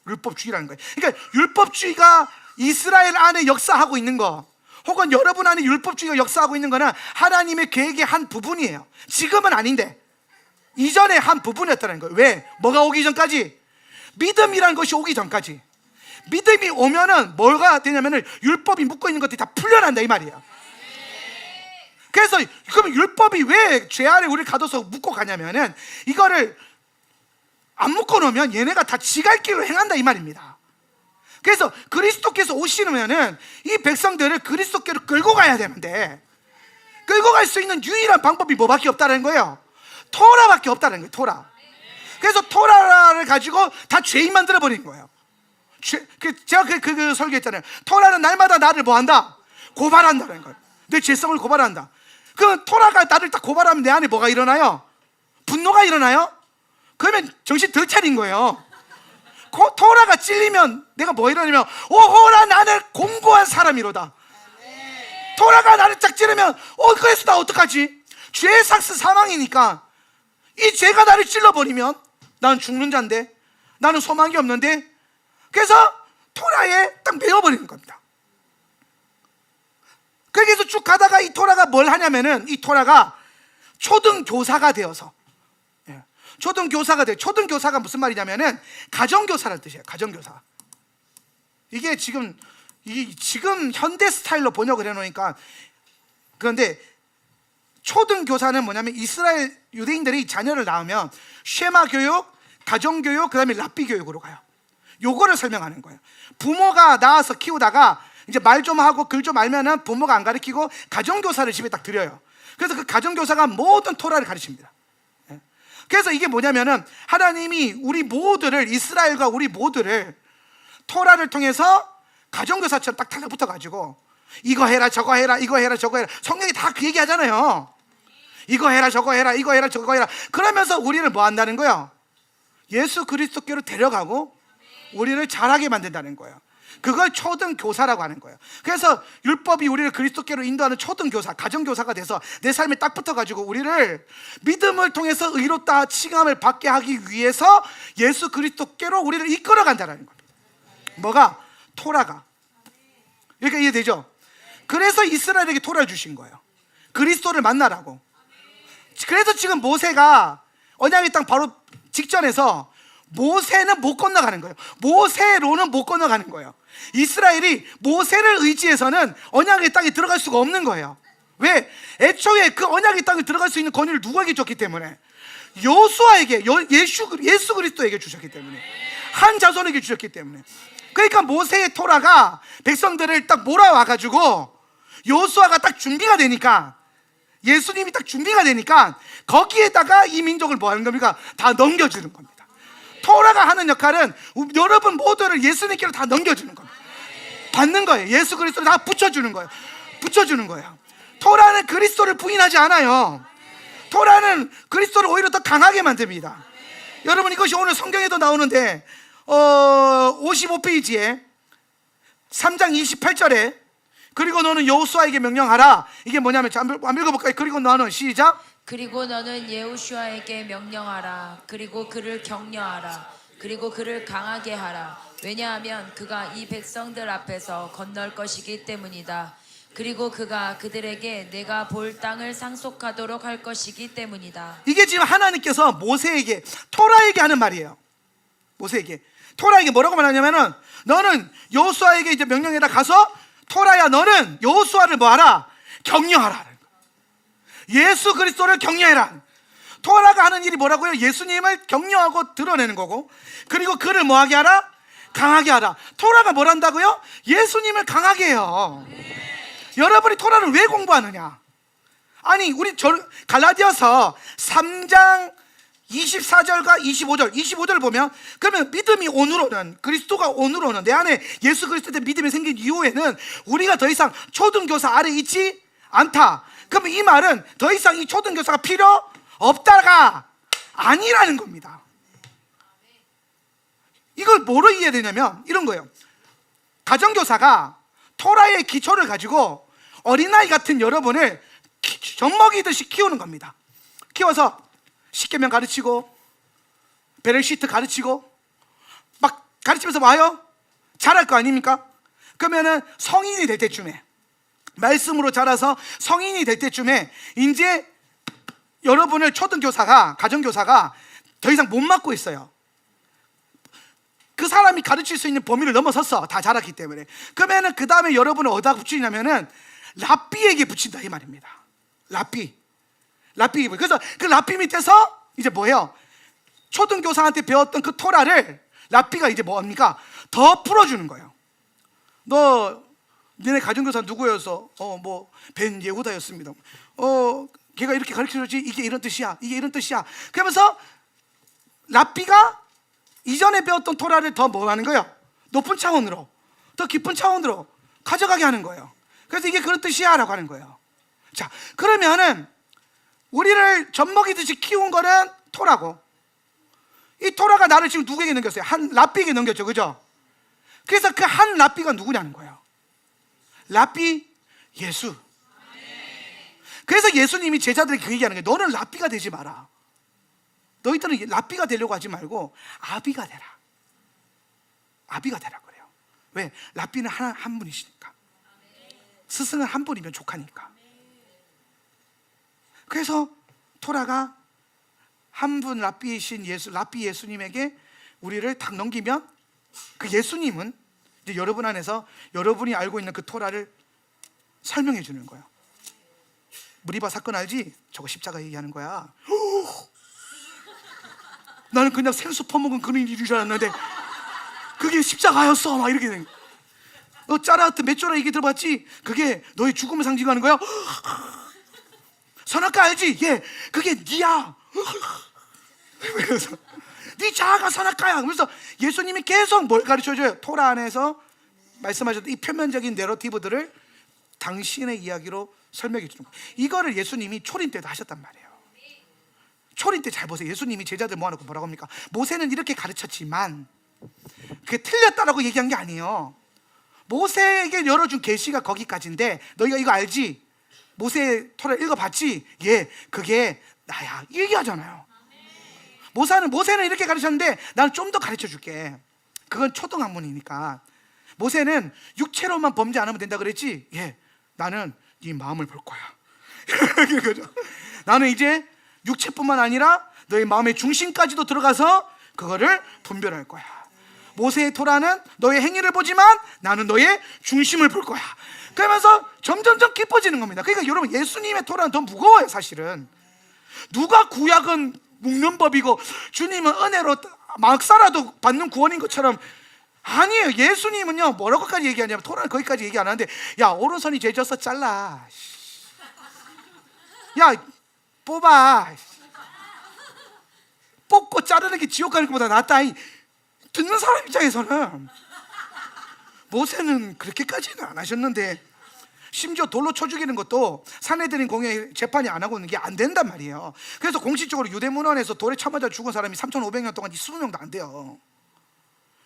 율법주의라는 거예요. 그러니까 율법주의가 이스라엘 안에 역사하고 있는 거, 혹은 여러분 안에 율법주의가 역사하고 있는 거는 하나님의 계획의 한 부분이에요. 지금은 아닌데 이전에 한 부분이었다는 거예요. 왜? 뭐가 오기 전까지? 믿음이라는 것이 오기 전까지. 믿음이 오면은 뭐가 되냐면은 율법이 묶고 있는 것들이 다 풀려난다, 이 말이에요. 그래서 그럼 율법이 왜 죄 아래 우리를 가둬서 묶고 가냐면은, 이거를 안 묶어 놓으면 얘네가 다 지갈 길로 행한다, 이 말입니다. 그래서 그리스도께서 오시면은 이 백성들을 그리스도께로 끌고 가야 되는데, 끌고 갈 수 있는 유일한 방법이 뭐밖에 없다는 거예요? 토라밖에 없다는 거예요. 토라. 그래서 토라를 가지고 다 죄인 만들어 버린 거예요. 제가 그 설교했잖아요. 토라는 날마다 나를 뭐한다? 고발한다는 거예요. 내 죄성을 고발한다. 그 토라가 나를 딱 고발하면 내 안에 뭐가 일어나요? 분노가 일어나요? 그러면 정신 덜 차린 거예요. 토라가 찔리면 내가 뭐 일어나냐면, 오호라 나는 공고한 사람이로다. 토라가 나를 딱 찌르면, 그래서 나 어떡하지? 죄의 삭스 사망이니까, 이 죄가 나를 찔러버리면 나는 죽는 자인데, 나는 소망이 없는데, 그래서 토라에 딱 메어버리는 겁니다. 그래서 쭉 가다가 이 토라가 뭘 하냐면은, 이 토라가 초등교사가 되어서, 초등교사가 돼요. 초등교사가 무슨 말이냐면은 가정교사라는 뜻이에요. 가정교사. 이게 지금 현대 스타일로 번역을 해놓으니까, 그런데 초등교사는 뭐냐면, 이스라엘 유대인들이 자녀를 낳으면 쉐마 교육, 가정교육, 그 다음에 랍비 교육으로 가요. 요거를 설명하는 거예요. 부모가 낳아서 키우다가 이제 말 좀 하고 글 좀 알면은 부모가 안 가르치고 가정교사를 집에 딱 들여요. 그래서 그 가정교사가 모든 토라를 가르칩니다. 그래서 이게 뭐냐면은, 하나님이 우리 모두를, 이스라엘과 우리 모두를 토라를 통해서 가정교사처럼 딱 달라붙어 가지고, 이거 해라 저거 해라, 이거 해라 저거 해라. 성경이 다 그 얘기 하잖아요. 이거 해라 저거 해라, 이거 해라 저거 해라. 그러면서 우리를 뭐 한다는 거예요? 예수 그리스도께로 데려가고 우리를 잘하게 만든다는 거예요. 그걸 초등교사라고 하는 거예요. 그래서 율법이 우리를 그리스도께로 인도하는 초등교사, 가정교사가 돼서 내 삶에 딱 붙어가지고 우리를 믿음을 통해서 의롭다 칭함을 받게 하기 위해서 예수 그리스도께로 우리를 이끌어간다는 겁니다. 뭐가? 토라가. 그러니까 이해되죠? 그래서 이스라엘에게 토라를 주신 거예요. 그리스도를 만나라고. 그래서 지금 모세가 언약의 땅 바로 직전에서 모세는 못 건너가는 거예요. 모세로는 못 건너가는 거예요. 이스라엘이 모세를 의지해서는 언약의 땅에 들어갈 수가 없는 거예요. 왜? 애초에 그 언약의 땅에 들어갈 수 있는 권위를 누구에게 줬기 때문에? 여호수아에게, 예수 그리스도에게 주셨기 때문에, 한 자손에게 주셨기 때문에. 그러니까 모세의 토라가 백성들을 딱 몰아와가지고 여호수아가 딱 준비가 되니까, 예수님이 딱 준비가 되니까 거기에다가 이 민족을 뭐 하는 겁니까? 다 넘겨주는 겁니다. 토라가 하는 역할은 여러분 모두를 예수님께로 다 넘겨주는 겁니다. 받는 거예요. 예수 그리스도를 다 붙여주는 거예요. 붙여주는 거예요. 토라는 그리스도를 부인하지 않아요. 토라는 그리스도를 오히려 더 강하게 만듭니다. 여러분, 이것이 오늘 성경에도 나오는데 55페이지에 3장 28절에 그리고 너는 여호수아에게 명령하라. 이게 뭐냐면, 한번 읽어볼까요? 그리고 너는, 시작. 그리고 너는 여호수아에게 명령하라. 그리고 그를 격려하라. 그리고 그를 강하게 하라. 왜냐하면 그가 이 백성들 앞에서 건널 것이기 때문이다. 그리고 그가 그들에게 내가 볼 땅을 상속하도록 할 것이기 때문이다. 이게 지금 하나님께서 모세에게, 토라에게 하는 말이에요. 모세에게, 토라에게 뭐라고 말하냐면은, 너는 여호수아에게 이제 명령해라. 가서 토라야, 너는 여호수아를 뭐하라? 격려하라. 예수 그리스도를 격려해라. 토라가 하는 일이 뭐라고요? 예수님을 격려하고 드러내는 거고, 그리고 그를 뭐하게 하라? 강하게 하라. 토라가 뭘 한다고요? 예수님을 강하게 해요. 여러분이 토라를 왜 공부하느냐? 아니, 우리 갈라디아서 3장 24절과 25절 보면, 그러면 믿음이 온으로는, 그리스도가 온으로는, 내 안에 예수 그리스도의 믿음이 생긴 이후에는 우리가 더 이상 초등교사 아래 있지 않다. 그러면 이 말은 더 이상 이 초등교사가 필요 없다가 아니라는 겁니다. 이걸 뭐로 이해되냐면 이런 거예요. 가정교사가 토라의 기초를 가지고 어린아이 같은 여러분을 젖먹이듯이 키우는 겁니다. 키워서 십계명 가르치고 베레시트 가르치고 막 가르치면서 와요. 잘할 거 아닙니까? 그러면은 성인이 될 때쯤에, 말씀으로 자라서 성인이 될 때쯤에 이제 여러분을 초등교사가, 가정교사가 더 이상 못 맡고 있어요. 그 사람이 가르칠 수 있는 범위를 넘어섰어. 다 자랐기 때문에. 그러면은 그 다음에 여러분을 어디다 붙이냐면은 랍비에게 붙인다 이 말입니다. 랍비. 그래서 그 랍비 밑에서 이제 뭐예요? 초등교사한테 배웠던 그 토라를 랍비가 이제 뭡니까? 더 풀어주는 거예요. 너네 가정교사 누구여서? 벤 예후다였습니다. 걔가 이렇게 가르쳐줬지. 이게 이런 뜻이야. 이게 이런 뜻이야. 그러면서 랍비가 이전에 배웠던 토라를 더 뭐 하는 거예요? 높은 차원으로, 더 깊은 차원으로 가져가게 하는 거예요. 그래서 이게 그런 뜻이야 라고 하는 거예요. 자, 그러면은 우리를 젖먹이듯이 키운 거는 토라고, 이 토라가 나를 지금 누구에게 넘겼어요? 한 랍비에게 넘겼죠. 그죠? 그래서 그 한 랍비가 누구냐는 거예요. 랍비 예수. 그래서 예수님이 제자들에게 그 얘기하는 거예요. 너는 랍비가 되지 마라. 너희들은 랍비가 되려고 하지 말고 아비가 되라. 아비가 되라 그래요. 왜? 랍비는 한 분이시니까. 스승은 한 분이면 족하니까. 그래서 토라가 한 분 랍비이신 랍비 예수님에게 우리를 딱 넘기면, 그 예수님은 이제 여러분 안에서 여러분이 알고 있는 그 토라를 설명해 주는 거예요. 무리바 사건 알지? 저거 십자가 얘기하는 거야. 나는 그냥 생수 퍼먹은 그런 일인 줄 알았는데 그게 십자가였어. 막 이렇게 된 거야. 너 짜라트 메쪼라 얘기 들어봤지? 그게 너의 죽음을 상징하는 거야. 선악과 알지? 예, 그게 니야. 그래서 네 자아가 선악과야. 그래서 예수님이 계속 뭘 가르쳐줘요? 토라 안에서 말씀하셨던 이 표면적인 내러티브들을 당신의 이야기로 설명해 주는 거예요. 이거를 예수님이 초림 때도 하셨단 말이에요. 초림 때 잘 보세요. 예수님이 제자들 모아놓고 뭐라고 합니까? 모세는 이렇게 가르쳤지만 그게 틀렸다라고 얘기한 게 아니에요. 모세에게 열어준 계시가 거기까지인데 너희가 이거 알지? 모세 토라 읽어봤지? 예, 그게 나야. 이 얘기하잖아요. 모세는 이렇게 가르쳤는데 나는 좀 더 가르쳐 줄게. 그건 초등학문이니까. 모세는 육체로만 범죄 안 하면 된다 그랬지? 예, 나는 네 마음을 볼 거야. 그죠? 나는 이제 육체뿐만 아니라 너의 마음의 중심까지도 들어가서 그거를 분별할 거야. 모세의 토라는 너의 행위를 보지만 나는 너의 중심을 볼 거야. 그러면서 점점점 깊어지는 겁니다. 그러니까 여러분, 예수님의 토라는 더 무거워요. 사실은 누가 구약은 묶는 법이고 주님은 은혜로 막 살아도 받는 구원인 것처럼, 아니에요. 예수님은요, 뭐라고까지 얘기하냐면, 토라는 거기까지 얘기 안 하는데, 야, 오른손이 죄져서 잘라, 야, 뽑아, 뽑고 자르는 게 지옥 가는 것보다 낫다. 듣는 사람 입장에서는. 모세는 그렇게까지는 안 하셨는데, 심지어 돌로 쳐 죽이는 것도 산헤드린 공회 재판이 안 하고 있는 게 안 된단 말이에요. 그래서 공식적으로 유대문헌에서 돌에 쳐 맞아 죽은 사람이 3,500년 동안 20명도 안 돼요.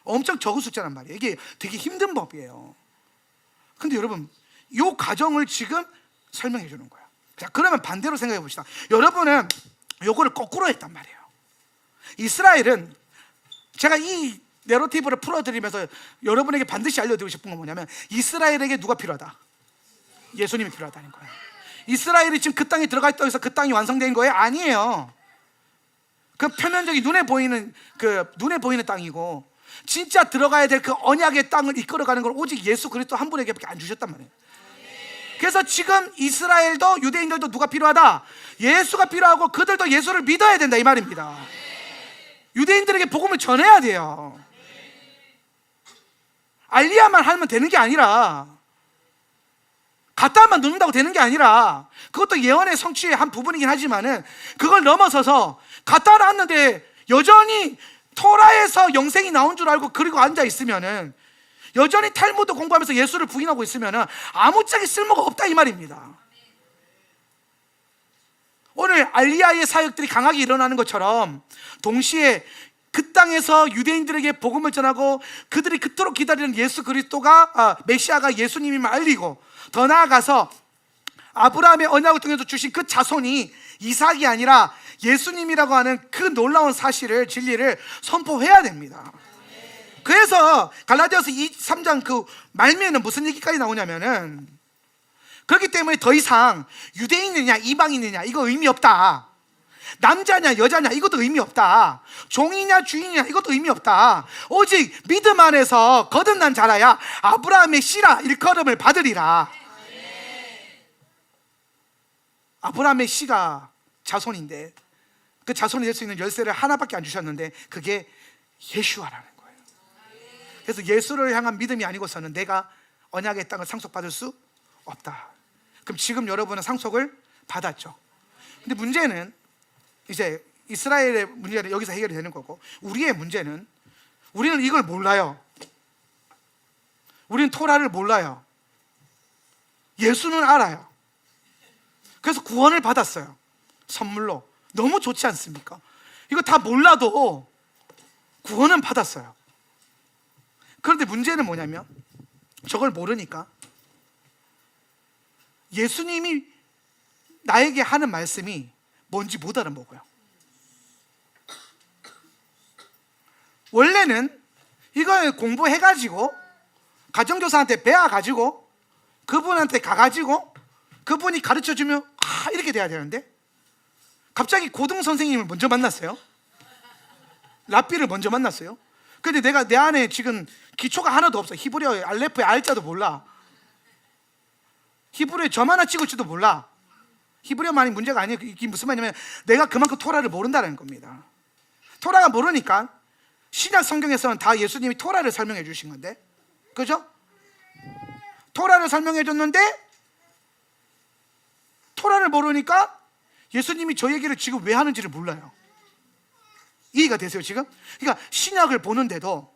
엄청 적은 숫자란 말이에요. 이게 되게 힘든 법이에요. 근데 여러분, 이 과정을 지금 설명해 주는 거예요. 자, 그러면 반대로 생각해 봅시다. 여러분은 요거를 거꾸로 했단 말이에요. 이스라엘은, 제가 이 내러티브를 풀어드리면서 여러분에게 반드시 알려드리고 싶은 건 뭐냐면, 이스라엘에게 누가 필요하다? 예수님이 필요하다는 거예요. 이스라엘이 지금 그 땅에 들어가 있다고 해서 그 땅이 완성된 거예요? 아니에요. 그 표면적인 눈에 보이는 땅이고, 진짜 들어가야 될 그 언약의 땅을 이끌어가는 걸 오직 예수 그리스도 한 분에게밖에 안 주셨단 말이에요. 그래서 지금 이스라엘도 유대인들도 누가 필요하다? 예수가 필요하고 그들도 예수를 믿어야 된다, 이 말입니다. 유대인들에게 복음을 전해야 돼요. 알리야만 하면 되는 게 아니라, 갖다만 넣는다고 되는 게 아니라, 그것도 예언의 성취의 한 부분이긴 하지만은 그걸 넘어서서 갖다 놨는데 여전히 토라에서 영생이 나온 줄 알고 그리고 앉아 있으면은, 여전히 탈무드 공부하면서 예수를 부인하고 있으면은 아무짝에 쓸모가 없다, 이 말입니다. 오늘 알리야의 사역들이 강하게 일어나는 것처럼 동시에 그 땅에서 유대인들에게 복음을 전하고 그들이 그토록 기다리는 예수 그리스도가 메시아가 예수님임을 알리고, 더 나아가서 아브라함의 언약을 통해서 주신 그 자손이 이삭이 아니라 예수님이라고 하는 그 놀라운 사실을, 진리를 선포해야 됩니다. 그래서 갈라디아서 3장 그 말미에는 무슨 얘기까지 나오냐면은, 그렇기 때문에 더 이상 유대인이냐 이방인이냐 이거 의미 없다. 남자냐 여자냐 이것도 의미 없다. 종이냐 주인이냐 이것도 의미 없다. 오직 믿음 안에서 거듭난 자라야 아브라함의 씨라 일컬음을 받으리라. 아브라함의 씨가 자손인데, 그 자손이 될 수 있는 열쇠를 하나밖에 안 주셨는데 그게 예수와라는 거예요. 그래서 예수를 향한 믿음이 아니고서는 내가 언약의 땅을 상속받을 수 없다. 그럼 지금 여러분은 상속을 받았죠. 근데 문제는 이제 이스라엘의 문제는 여기서 해결이 되는 거고, 우리의 문제는, 우리는 이걸 몰라요. 우리는 토라를 몰라요. 예수는 알아요. 그래서 구원을 받았어요. 선물로. 너무 좋지 않습니까? 이거 다 몰라도 구원은 받았어요. 그런데 문제는 뭐냐면, 저걸 모르니까 예수님이 나에게 하는 말씀이 뭔지 못 알아먹어요. 원래는 이걸 공부해가지고 가정교사한테 배워가지고 그분한테 가가지고 그분이 가르쳐주면 이렇게 돼야 되는데, 갑자기 고등 선생님을 먼저 만났어요. 랍비를 먼저 만났어요. 근데 내가 내 안에 지금 기초가 하나도 없어. 히브리어 알레프의 알자도 몰라. 히브리어에 점 하나 찍을지도 몰라. 히브리어만이 문제가 아니에요. 이게 무슨 말이냐면, 내가 그만큼 토라를 모른다는 겁니다. 토라가 모르니까 신약 성경에서는 다 예수님이 토라를 설명해 주신 건데, 그죠? 토라를 설명해 줬는데 토라를 모르니까 예수님이 저 얘기를 지금 왜 하는지를 몰라요. 이해가 되세요 지금? 그러니까 신약을 보는데도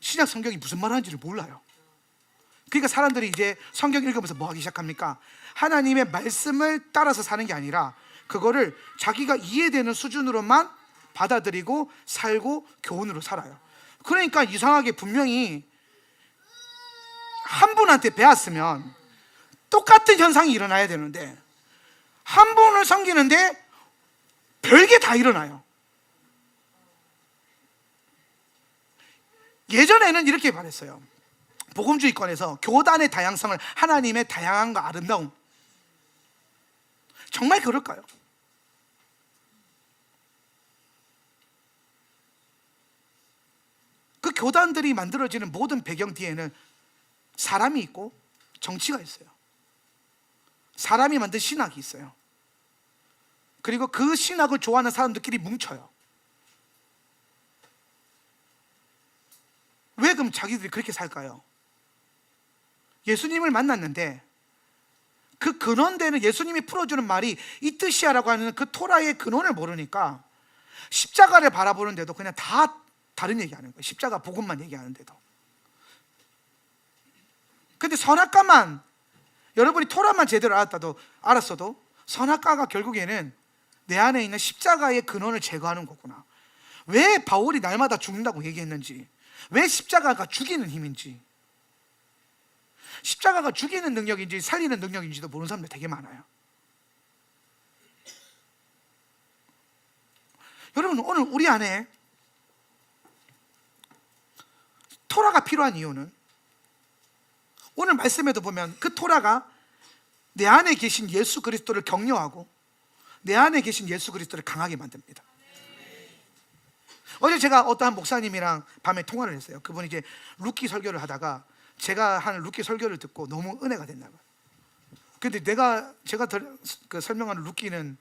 신약 성경이 무슨 말 하는지를 몰라요. 그러니까 사람들이 이제 성경 읽으면서 뭐 하기 시작합니까? 하나님의 말씀을 따라서 사는 게 아니라 그거를 자기가 이해되는 수준으로만 받아들이고 살고 교훈으로 살아요. 그러니까 이상하게 분명히 한 분한테 배웠으면 똑같은 현상이 일어나야 되는데 한 분을 섬기는데 별게 다 일어나요. 예전에는 이렇게 말했어요. 복음주의권에서 교단의 다양성을 하나님의 다양함과 아름다움, 정말 그럴까요? 그 교단들이 만들어지는 모든 배경 뒤에는 사람이 있고 정치가 있어요. 사람이 만든 신학이 있어요. 그리고 그 신학을 좋아하는 사람들끼리 뭉쳐요. 왜 그럼 자기들이 그렇게 살까요? 예수님을 만났는데 그 근원되는 예수님이 풀어주는 말이 이 뜻이야라고 하는 그 토라의 근원을 모르니까 십자가를 바라보는데도 그냥 다 다른 얘기하는 거예요. 십자가 복음만 얘기하는데도. 근데 선악과만, 여러분이 토라만 제대로 알았어도 선악과가 결국에는 내 안에 있는 십자가의 근원을 제거하는 거구나. 왜 바울이 날마다 죽는다고 얘기했는지, 왜 십자가가 죽이는 힘인지, 십자가가 죽이는 능력인지 살리는 능력인지도 모르는 사람들 되게 많아요. 여러분, 오늘 우리 안에 토라가 필요한 이유는 오늘 말씀에도 보면 그 토라가 내 안에 계신 예수 그리스도를 격려하고 내 안에 계신 예수 그리스도를 강하게 만듭니다. 어제 제가 어떠한 목사님이랑 밤에 통화를 했어요. 그분이 이제 루키 설교를 하다가 제가 하는 루키 설교를 듣고 너무 은혜가 됐나 봐요. 근데 제가 설명하는 루키는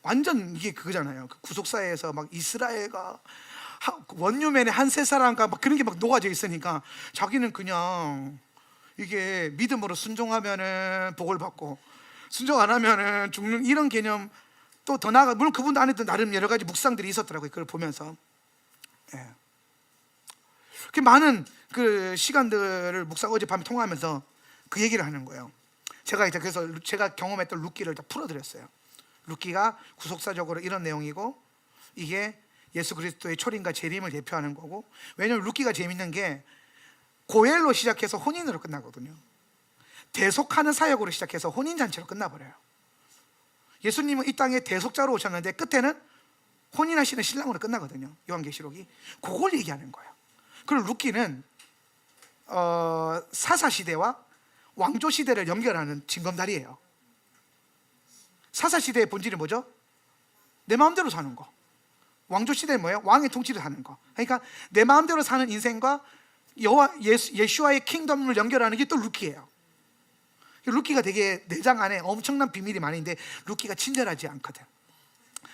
완전 이게 그거잖아요. 그 구속사회에서 막 이스라엘과 원유맨의 한 세 사람과 막 그런 게 막 녹아져 있으니까 자기는 그냥 이게 믿음으로 순종하면은 복을 받고 순종 안 하면은 죽는 이런 개념. 또 더 나아가, 물론 그분도 안에도 나름 여러 가지 묵상들이 있었더라고요. 그걸 보면서. 예. 그 많은 그 시간들을 어젯밤에 통화하면서 그 얘기를 하는 거예요. 제가 이제 그래서 제가 경험했던 루키를 다 풀어드렸어요. 루키가 구속사적으로 이런 내용이고 이게 예수 그리스도의 초림과 재림을 대표하는 거고, 왜냐하면 루키가 재밌는 게 고엘로 시작해서 혼인으로 끝나거든요. 대속하는 사역으로 시작해서 혼인잔치로 끝나버려요. 예수님은 이 땅에 대속자로 오셨는데 끝에는 혼인하시는 신랑으로 끝나거든요. 요한계시록이 그걸 얘기하는 거예요. 그리고 루키는 사사시대와 왕조시대를 연결하는 징검다리예요. 사사시대의 본질이 뭐죠? 내 마음대로 사는 거. 왕조시대는 뭐예요? 왕의 통치를 하는 거. 그러니까 내 마음대로 사는 인생과 예수와의 킹덤을 연결하는 게 또 루키예요. 루키가 되게 내장 안에 엄청난 비밀이 많이 있는데 루키가 친절하지 않거든.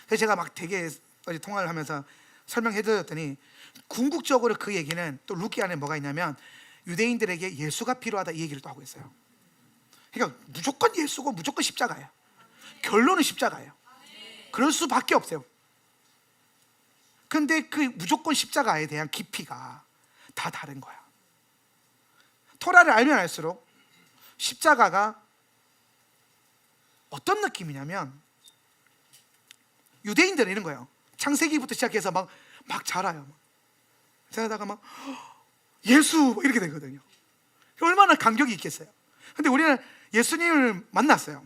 그래서 제가 막 되게 어제 통화를 하면서 설명해 드렸더니 궁극적으로 그 얘기는 또 루키 안에 뭐가 있냐면 유대인들에게 예수가 필요하다 이 얘기를 또 하고 있어요. 그러니까 무조건 예수고 무조건 십자가예요. 결론은 십자가예요. 그럴 수밖에 없어요. 근데 그 무조건 십자가에 대한 깊이가 다 다른 거야. 토라를 알면 알수록 십자가가 어떤 느낌이냐면 유대인들은 이런 거예요. 창세기부터 시작해서 막 자라요. 자라다가 막 예수 이렇게 되거든요. 얼마나 감격이 있겠어요. 근데 우리는 예수님을 만났어요.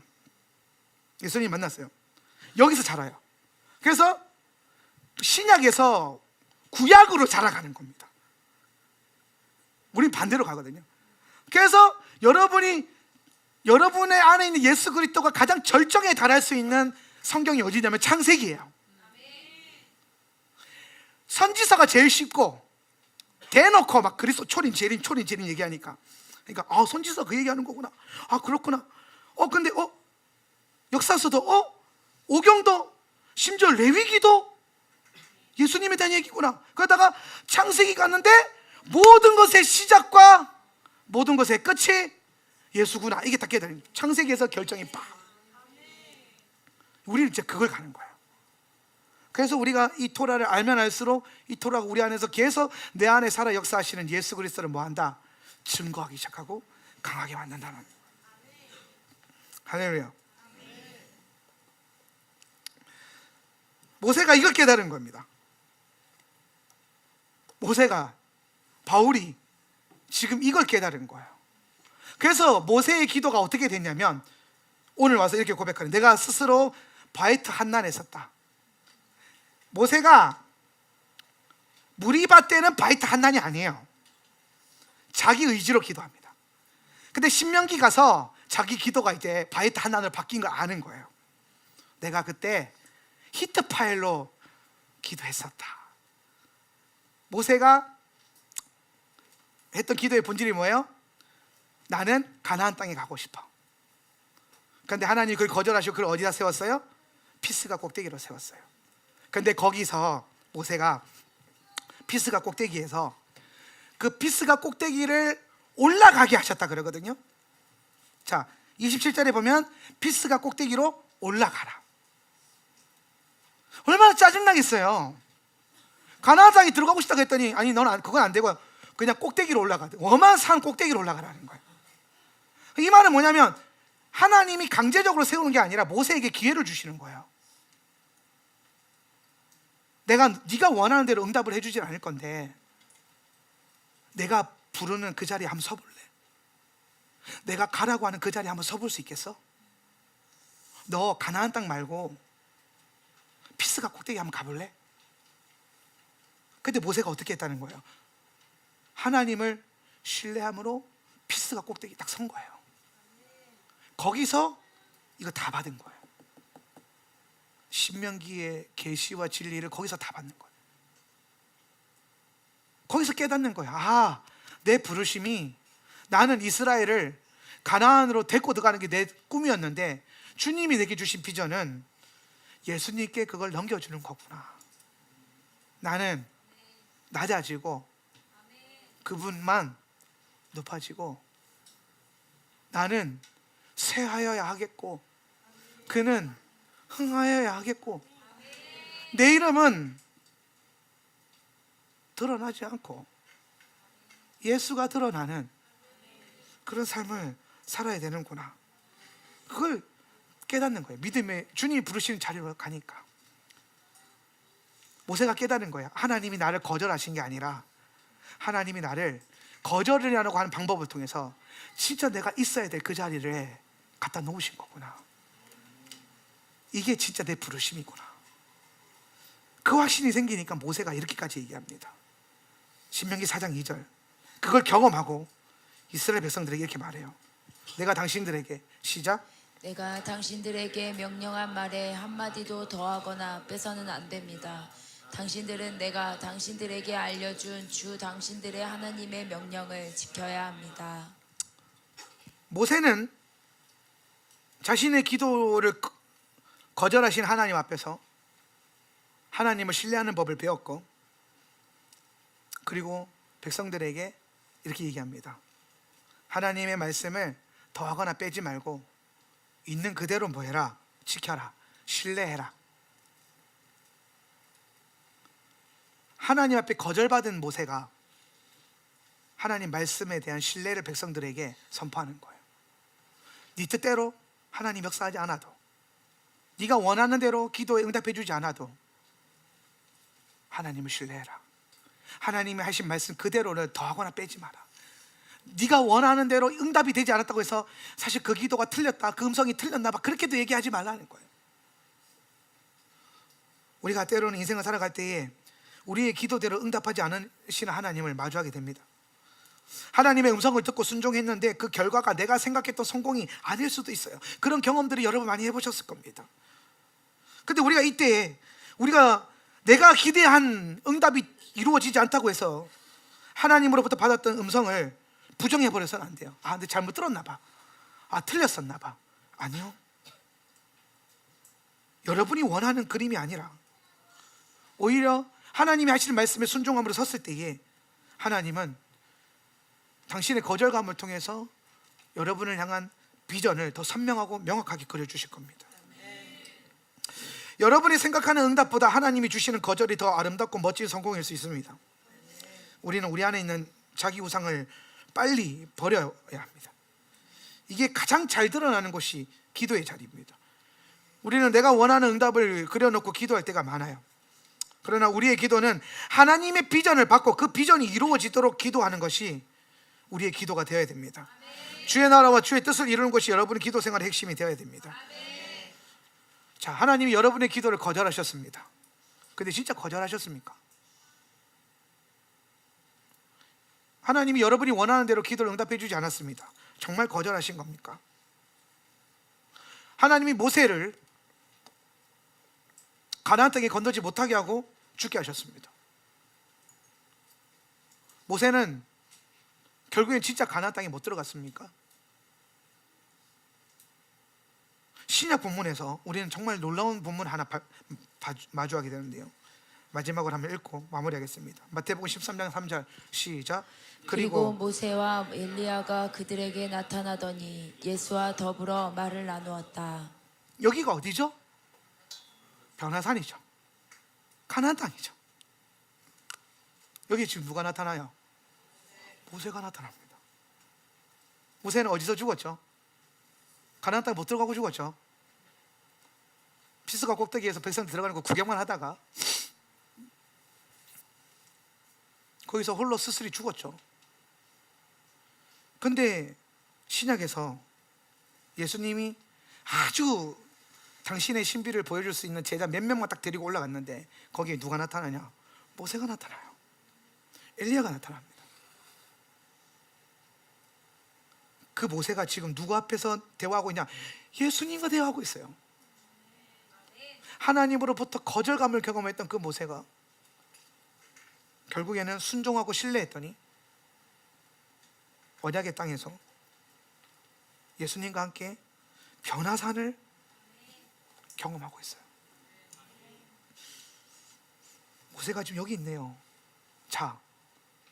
예수님 만났어요. 여기서 자라요. 그래서 신약에서 구약으로 자라가는 겁니다. 우린 반대로 가거든요. 그래서 여러분의 안에 있는 예수 그리스도가 가장 절정에 달할 수 있는 성경이 어디냐면 창세기예요. 선지서가 제일 쉽고 대놓고 막 그리스도 초림 재림 얘기하니까, 그러니까 선지서 그 얘기하는 거구나. 그렇구나. 근데 역사서도 오경도 심지어 레위기도 예수님에 대한 얘기구나. 그러다가 창세기 갔는데 모든 것의 시작과 모든 것의 끝이 예수구나. 이게 다 깨달은 창세기에서 결정이 빡. 우리는 이제 그걸 가는 거예요. 그래서 우리가 이 토라를 알면 알수록 이 토라가 우리 안에서 계속 내 안에 살아 역사하시는 예수 그리스도를 뭐한다? 증거하기 시작하고 강하게 만든다는. 할렐루야. 모세가 이걸 깨달은 겁니다. 바울이 지금 이걸 깨달은 거예요. 그래서 모세의 기도가 어떻게 됐냐면 오늘 와서 이렇게 고백하는, 내가 스스로 바이트 한난에 섰다. 모세가 무리바 때는 바이트 한난이 아니에요. 자기 의지로 기도합니다. 근데 신명기 가서 자기 기도가 이제 바이트 한난으로 바뀐 걸 아는 거예요. 내가 그때 히트 파일로 기도했었다. 모세가 했던 기도의 본질이 뭐예요? 나는 가나안 땅에 가고 싶어. 그런데 하나님이 그걸 거절하시고 그걸 어디다 세웠어요? 피스가 꼭대기로 세웠어요. 그런데 거기서 모세가 피스가 꼭대기에서 그 피스가 꼭대기를 올라가게 하셨다 그러거든요. 자, 27절에 보면 피스가 꼭대기로 올라가라. 얼마나 짜증나겠어요. 가나안 땅에 들어가고 싶다고 했더니 아니 너는 그건 안 되고 그냥 꼭대기로 올라가. 어마한 산 꼭대기로 올라가라는 거예요. 이 말은 뭐냐면 하나님이 강제적으로 세우는 게 아니라 모세에게 기회를 주시는 거예요. 네가 원하는 대로 응답을 해주진 않을 건데 내가 부르는 그 자리에 한번 서볼래? 내가 가라고 하는 그 자리에 한번 서볼 수 있겠어? 너 가나안 땅 말고 피스가 꼭대기 한번 가볼래? 근데 모세가 어떻게 했다는 거예요? 하나님을 신뢰함으로 피스가 꼭대기 딱 선 거예요. 거기서 이거 다 받은 거예요. 신명기의 계시와 진리를 거기서 다 받는 거예요. 거기서 깨닫는 거예요. 아, 내 부르심이 나는 이스라엘을 가나안으로 데리고 들어가는 게 내 꿈이었는데 주님이 내게 주신 비전은 예수님께 그걸 넘겨주는 거구나. 나는 낮아지고 그분만 높아지고 나는 쇠하여야 하겠고 그는 흥하여야 하겠고 내 이름은 드러나지 않고 예수가 드러나는 그런 삶을 살아야 되는구나. 그걸 깨닫는 거예요. 믿음의 주님이 부르시는 자리로 가니까 모세가 깨닫는 거예요. 하나님이 나를 거절하신 게 아니라 하나님이 나를 거절을 하려고 하는 방법을 통해서 진짜 내가 있어야 될 그 자리를 갖다 놓으신 거구나. 이게 진짜 내 부르심이구나. 그 확신이 생기니까 모세가 이렇게까지 얘기합니다. 신명기 4장 2절. 그걸 경험하고 이스라엘 백성들에게 이렇게 말해요. 내가 당신들에게 시작. 내가 당신들에게 명령한 말에 한마디도 더하거나 빼서는 안 됩니다. 당신들은 내가 당신들에게 알려준 주 당신들의 하나님의 명령을 지켜야 합니다. 모세는 자신의 기도를 거절하신 하나님 앞에서 하나님을 신뢰하는 법을 배웠고 그리고 백성들에게 이렇게 얘기합니다. 하나님의 말씀을 더하거나 빼지 말고 있는 그대로 뭐 해라? 지켜라. 신뢰해라. 하나님 앞에 거절받은 모세가 하나님 말씀에 대한 신뢰를 백성들에게 선포하는 거예요. 네 뜻대로 하나님 역사하지 않아도 네가 원하는 대로 기도에 응답해 주지 않아도 하나님을 신뢰해라. 하나님이 하신 말씀 그대로를 더하거나 빼지 마라. 네가 원하는 대로 응답이 되지 않았다고 해서 사실 그 기도가 틀렸다, 그 음성이 틀렸나 봐, 그렇게도 얘기하지 말라는 거예요. 우리가 때로는 인생을 살아갈 때에 우리의 기도대로 응답하지 않으시는 하나님을 마주하게 됩니다. 하나님의 음성을 듣고 순종했는데 그 결과가 내가 생각했던 성공이 아닐 수도 있어요. 그런 경험들을 여러분 많이 해보셨을 겁니다. 근데 우리가 이때 내가 기대한 응답이 이루어지지 않다고 해서 하나님으로부터 받았던 음성을 부정해버려서는 안 돼요. 아, 근데 잘못 들었나 봐. 아, 틀렸었나 봐. 아니요. 여러분이 원하는 그림이 아니라 오히려 하나님이 하시는 말씀에 순종함으로 섰을 때에 하나님은 당신의 거절감을 통해서 여러분을 향한 비전을 더 선명하고 명확하게 그려주실 겁니다. 여러분이 생각하는 응답보다 하나님이 주시는 거절이 더 아름답고 멋진 성공일 수 있습니다. 우리는 우리 안에 있는 자기 우상을 빨리 버려야 합니다. 이게 가장 잘 드러나는 곳이 기도의 자리입니다. 우리는 내가 원하는 응답을 그려놓고 기도할 때가 많아요. 그러나 우리의 기도는 하나님의 비전을 받고 그 비전이 이루어지도록 기도하는 것이 우리의 기도가 되어야 됩니다. 주의 나라와 주의 뜻을 이루는 것이 여러분의 기도 생활의 핵심이 되어야 됩니다. 자, 하나님이 여러분의 기도를 거절하셨습니다. 근데 진짜 거절하셨습니까? 하나님이 여러분이 원하는 대로 기도를 응답해 주지 않았습니다. 정말 거절하신 겁니까? 하나님이 모세를 가나안 땅에 건너지 못하게 하고 죽게 하셨습니다. 모세는 결국엔 진짜 가나안 땅에 못 들어갔습니까? 신약 본문에서 우리는 정말 놀라운 본문 하나 마주하게 되는데요. 마지막으로 한번 읽고 마무리하겠습니다. 마태복음 13장 3절 시작. 그리고 모세와 엘리야가 그들에게 나타나더니 예수와 더불어 말을 나누었다. 여기가 어디죠? 변화산이죠. 가나안 땅이죠. 여기 지금 누가 나타나요? 모세가 나타납니다. 모세는 어디서 죽었죠? 가나안 땅 못 들어가고 죽었죠. 피스가 꼭대기에서 백성 들어가는 거 구경만 하다가 거기서 홀로 스스리 죽었죠. 근데 신약에서 예수님이 아주 당신의 신비를 보여줄 수 있는 제자 몇 명만 딱 데리고 올라갔는데 거기에 누가 나타나냐? 모세가 나타나요. 엘리야가 나타납니다. 그 모세가 지금 누구 앞에서 대화하고 있냐? 예수님과 대화하고 있어요. 하나님으로부터 거절감을 경험했던 그 모세가 결국에는 순종하고 신뢰했더니 언약의 땅에서 예수님과 함께 변화산을 경험하고 있어요. 모세가 지금 여기 있네요. 자,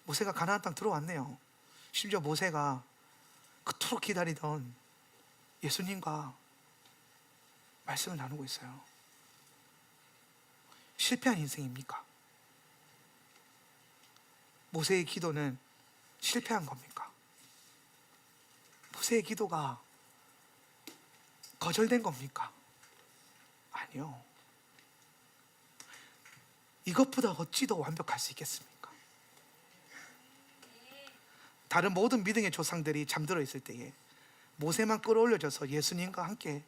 모세가 가나안 땅 들어왔네요. 심지어 모세가 그토록 기다리던 예수님과 말씀을 나누고 있어요. 실패한 인생입니까? 모세의 기도는 실패한 겁니까? 모세의 기도가 거절된 겁니까? 아니요. 이것보다 어찌 더 완벽할 수 있겠습니까? 다른 모든 믿음의 조상들이 잠들어 있을 때에 모세만 끌어올려져서 예수님과 함께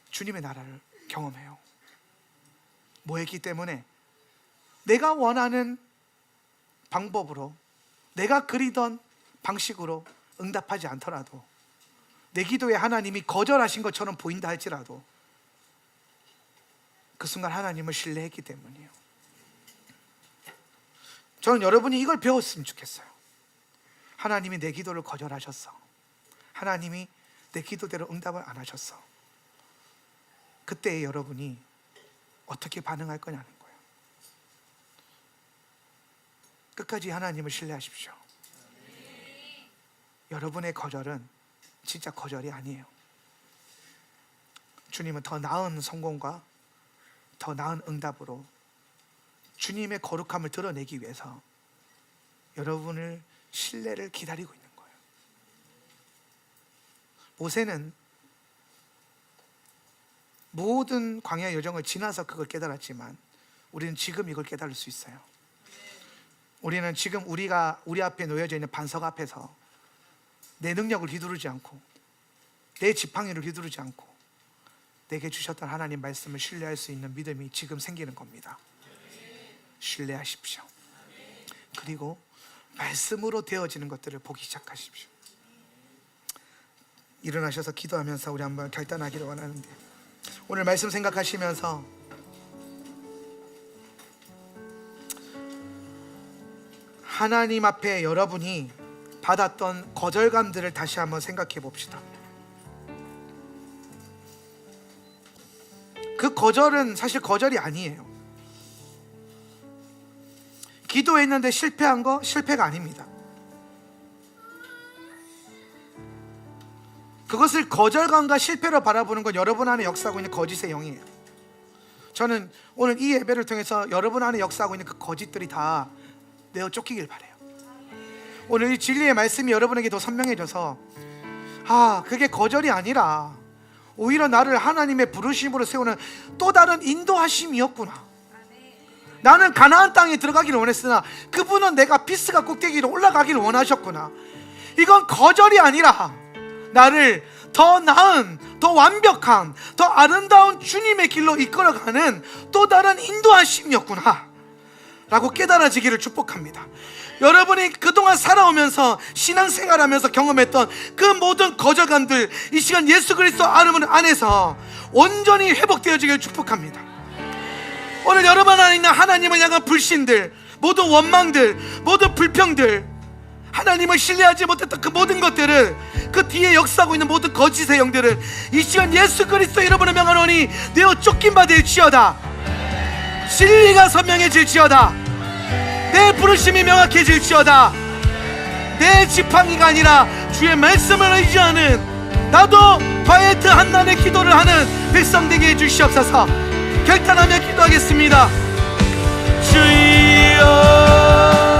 주님의 나라를 경험해요. 뭐 했기 때문에? 내가 원하는 방법으로, 내가 그리던 방식으로 응답하지 않더라도, 내 기도에 하나님이 거절하신 것처럼 보인다 할지라도 그 순간 하나님을 신뢰했기 때문이에요. 저는 여러분이 이걸 배웠으면 좋겠어요. 하나님이 내 기도를 거절하셨어. 하나님이 내 기도대로 응답을 안 하셨어. 그때 여러분이 어떻게 반응할 거냐는 거예요. 끝까지 하나님을 신뢰하십시오. 여러분의 거절은 진짜 거절이 아니에요. 주님은 더 나은 성공과 더 나은 응답으로 주님의 거룩함을 드러내기 위해서 여러분을 신뢰를 기다리고 있는 거예요. 모세는 모든 광야 여정을 지나서 그걸 깨달았지만 우리는 지금 이걸 깨달을 수 있어요. 우리는 지금 우리 앞에 놓여져 있는 반석 앞에서 내 능력을 휘두르지 않고 내 지팡이를 휘두르지 않고 내게 주셨던 하나님 말씀을 신뢰할 수 있는 믿음이 지금 생기는 겁니다. 신뢰하십시오. 그리고 말씀으로 되어지는 것들을 보기 시작하십시오. 일어나셔서 기도하면서 우리 한번 결단하기를 원하는데, 오늘 말씀 생각하시면서 하나님 앞에 여러분이 받았던 거절감들을 다시 한번 생각해 봅시다. 그 거절은 사실 거절이 아니에요. 기도했는데 실패한 거 실패가 아닙니다. 그것을 거절감과 실패로 바라보는 건 여러분 안에 역사하고 있는 거짓의 영이에요. 저는 오늘 이 예배를 통해서 여러분 안에 역사하고 있는 그 거짓들이 다 내어 쫓기길 바라요. 오늘 이 진리의 말씀이 여러분에게 더 선명해져서 그게 거절이 아니라 오히려 나를 하나님의 부르심으로 세우는 또 다른 인도하심이었구나. 나는 가나안 땅에 들어가기를 원했으나 그분은 내가 피스가 꼭대기로 올라가기를 원하셨구나. 이건 거절이 아니라 나를 더 나은, 더 완벽한, 더 아름다운 주님의 길로 이끌어가는 또 다른 인도하심이었구나 라고 깨달아지기를 축복합니다. 여러분이 그동안 살아오면서 신앙생활하면서 경험했던 그 모든 거절감들 이 시간 예수 그리스도 안에서 온전히 회복되어지기를 축복합니다. 오늘 여러분 안에 있는 하나님을 향한 불신들, 모든 원망들, 모든 불평들, 하나님을 신뢰하지 못했던 그 모든 것들을, 그 뒤에 역사하고 있는 모든 거짓의 영들을 이 시간 예수 그리스도 여러분의 명하노니 내어 쫓긴 바 될지어다. 진리가 선명해질지어다. 내 부르심이 명확해질지어다. 내 지팡이가 아니라 주의 말씀을 의지하는 나도 바에트 한난의 기도를 하는 백성 되게 해주시옵소서. 결단하며 기도하겠습니다. 주여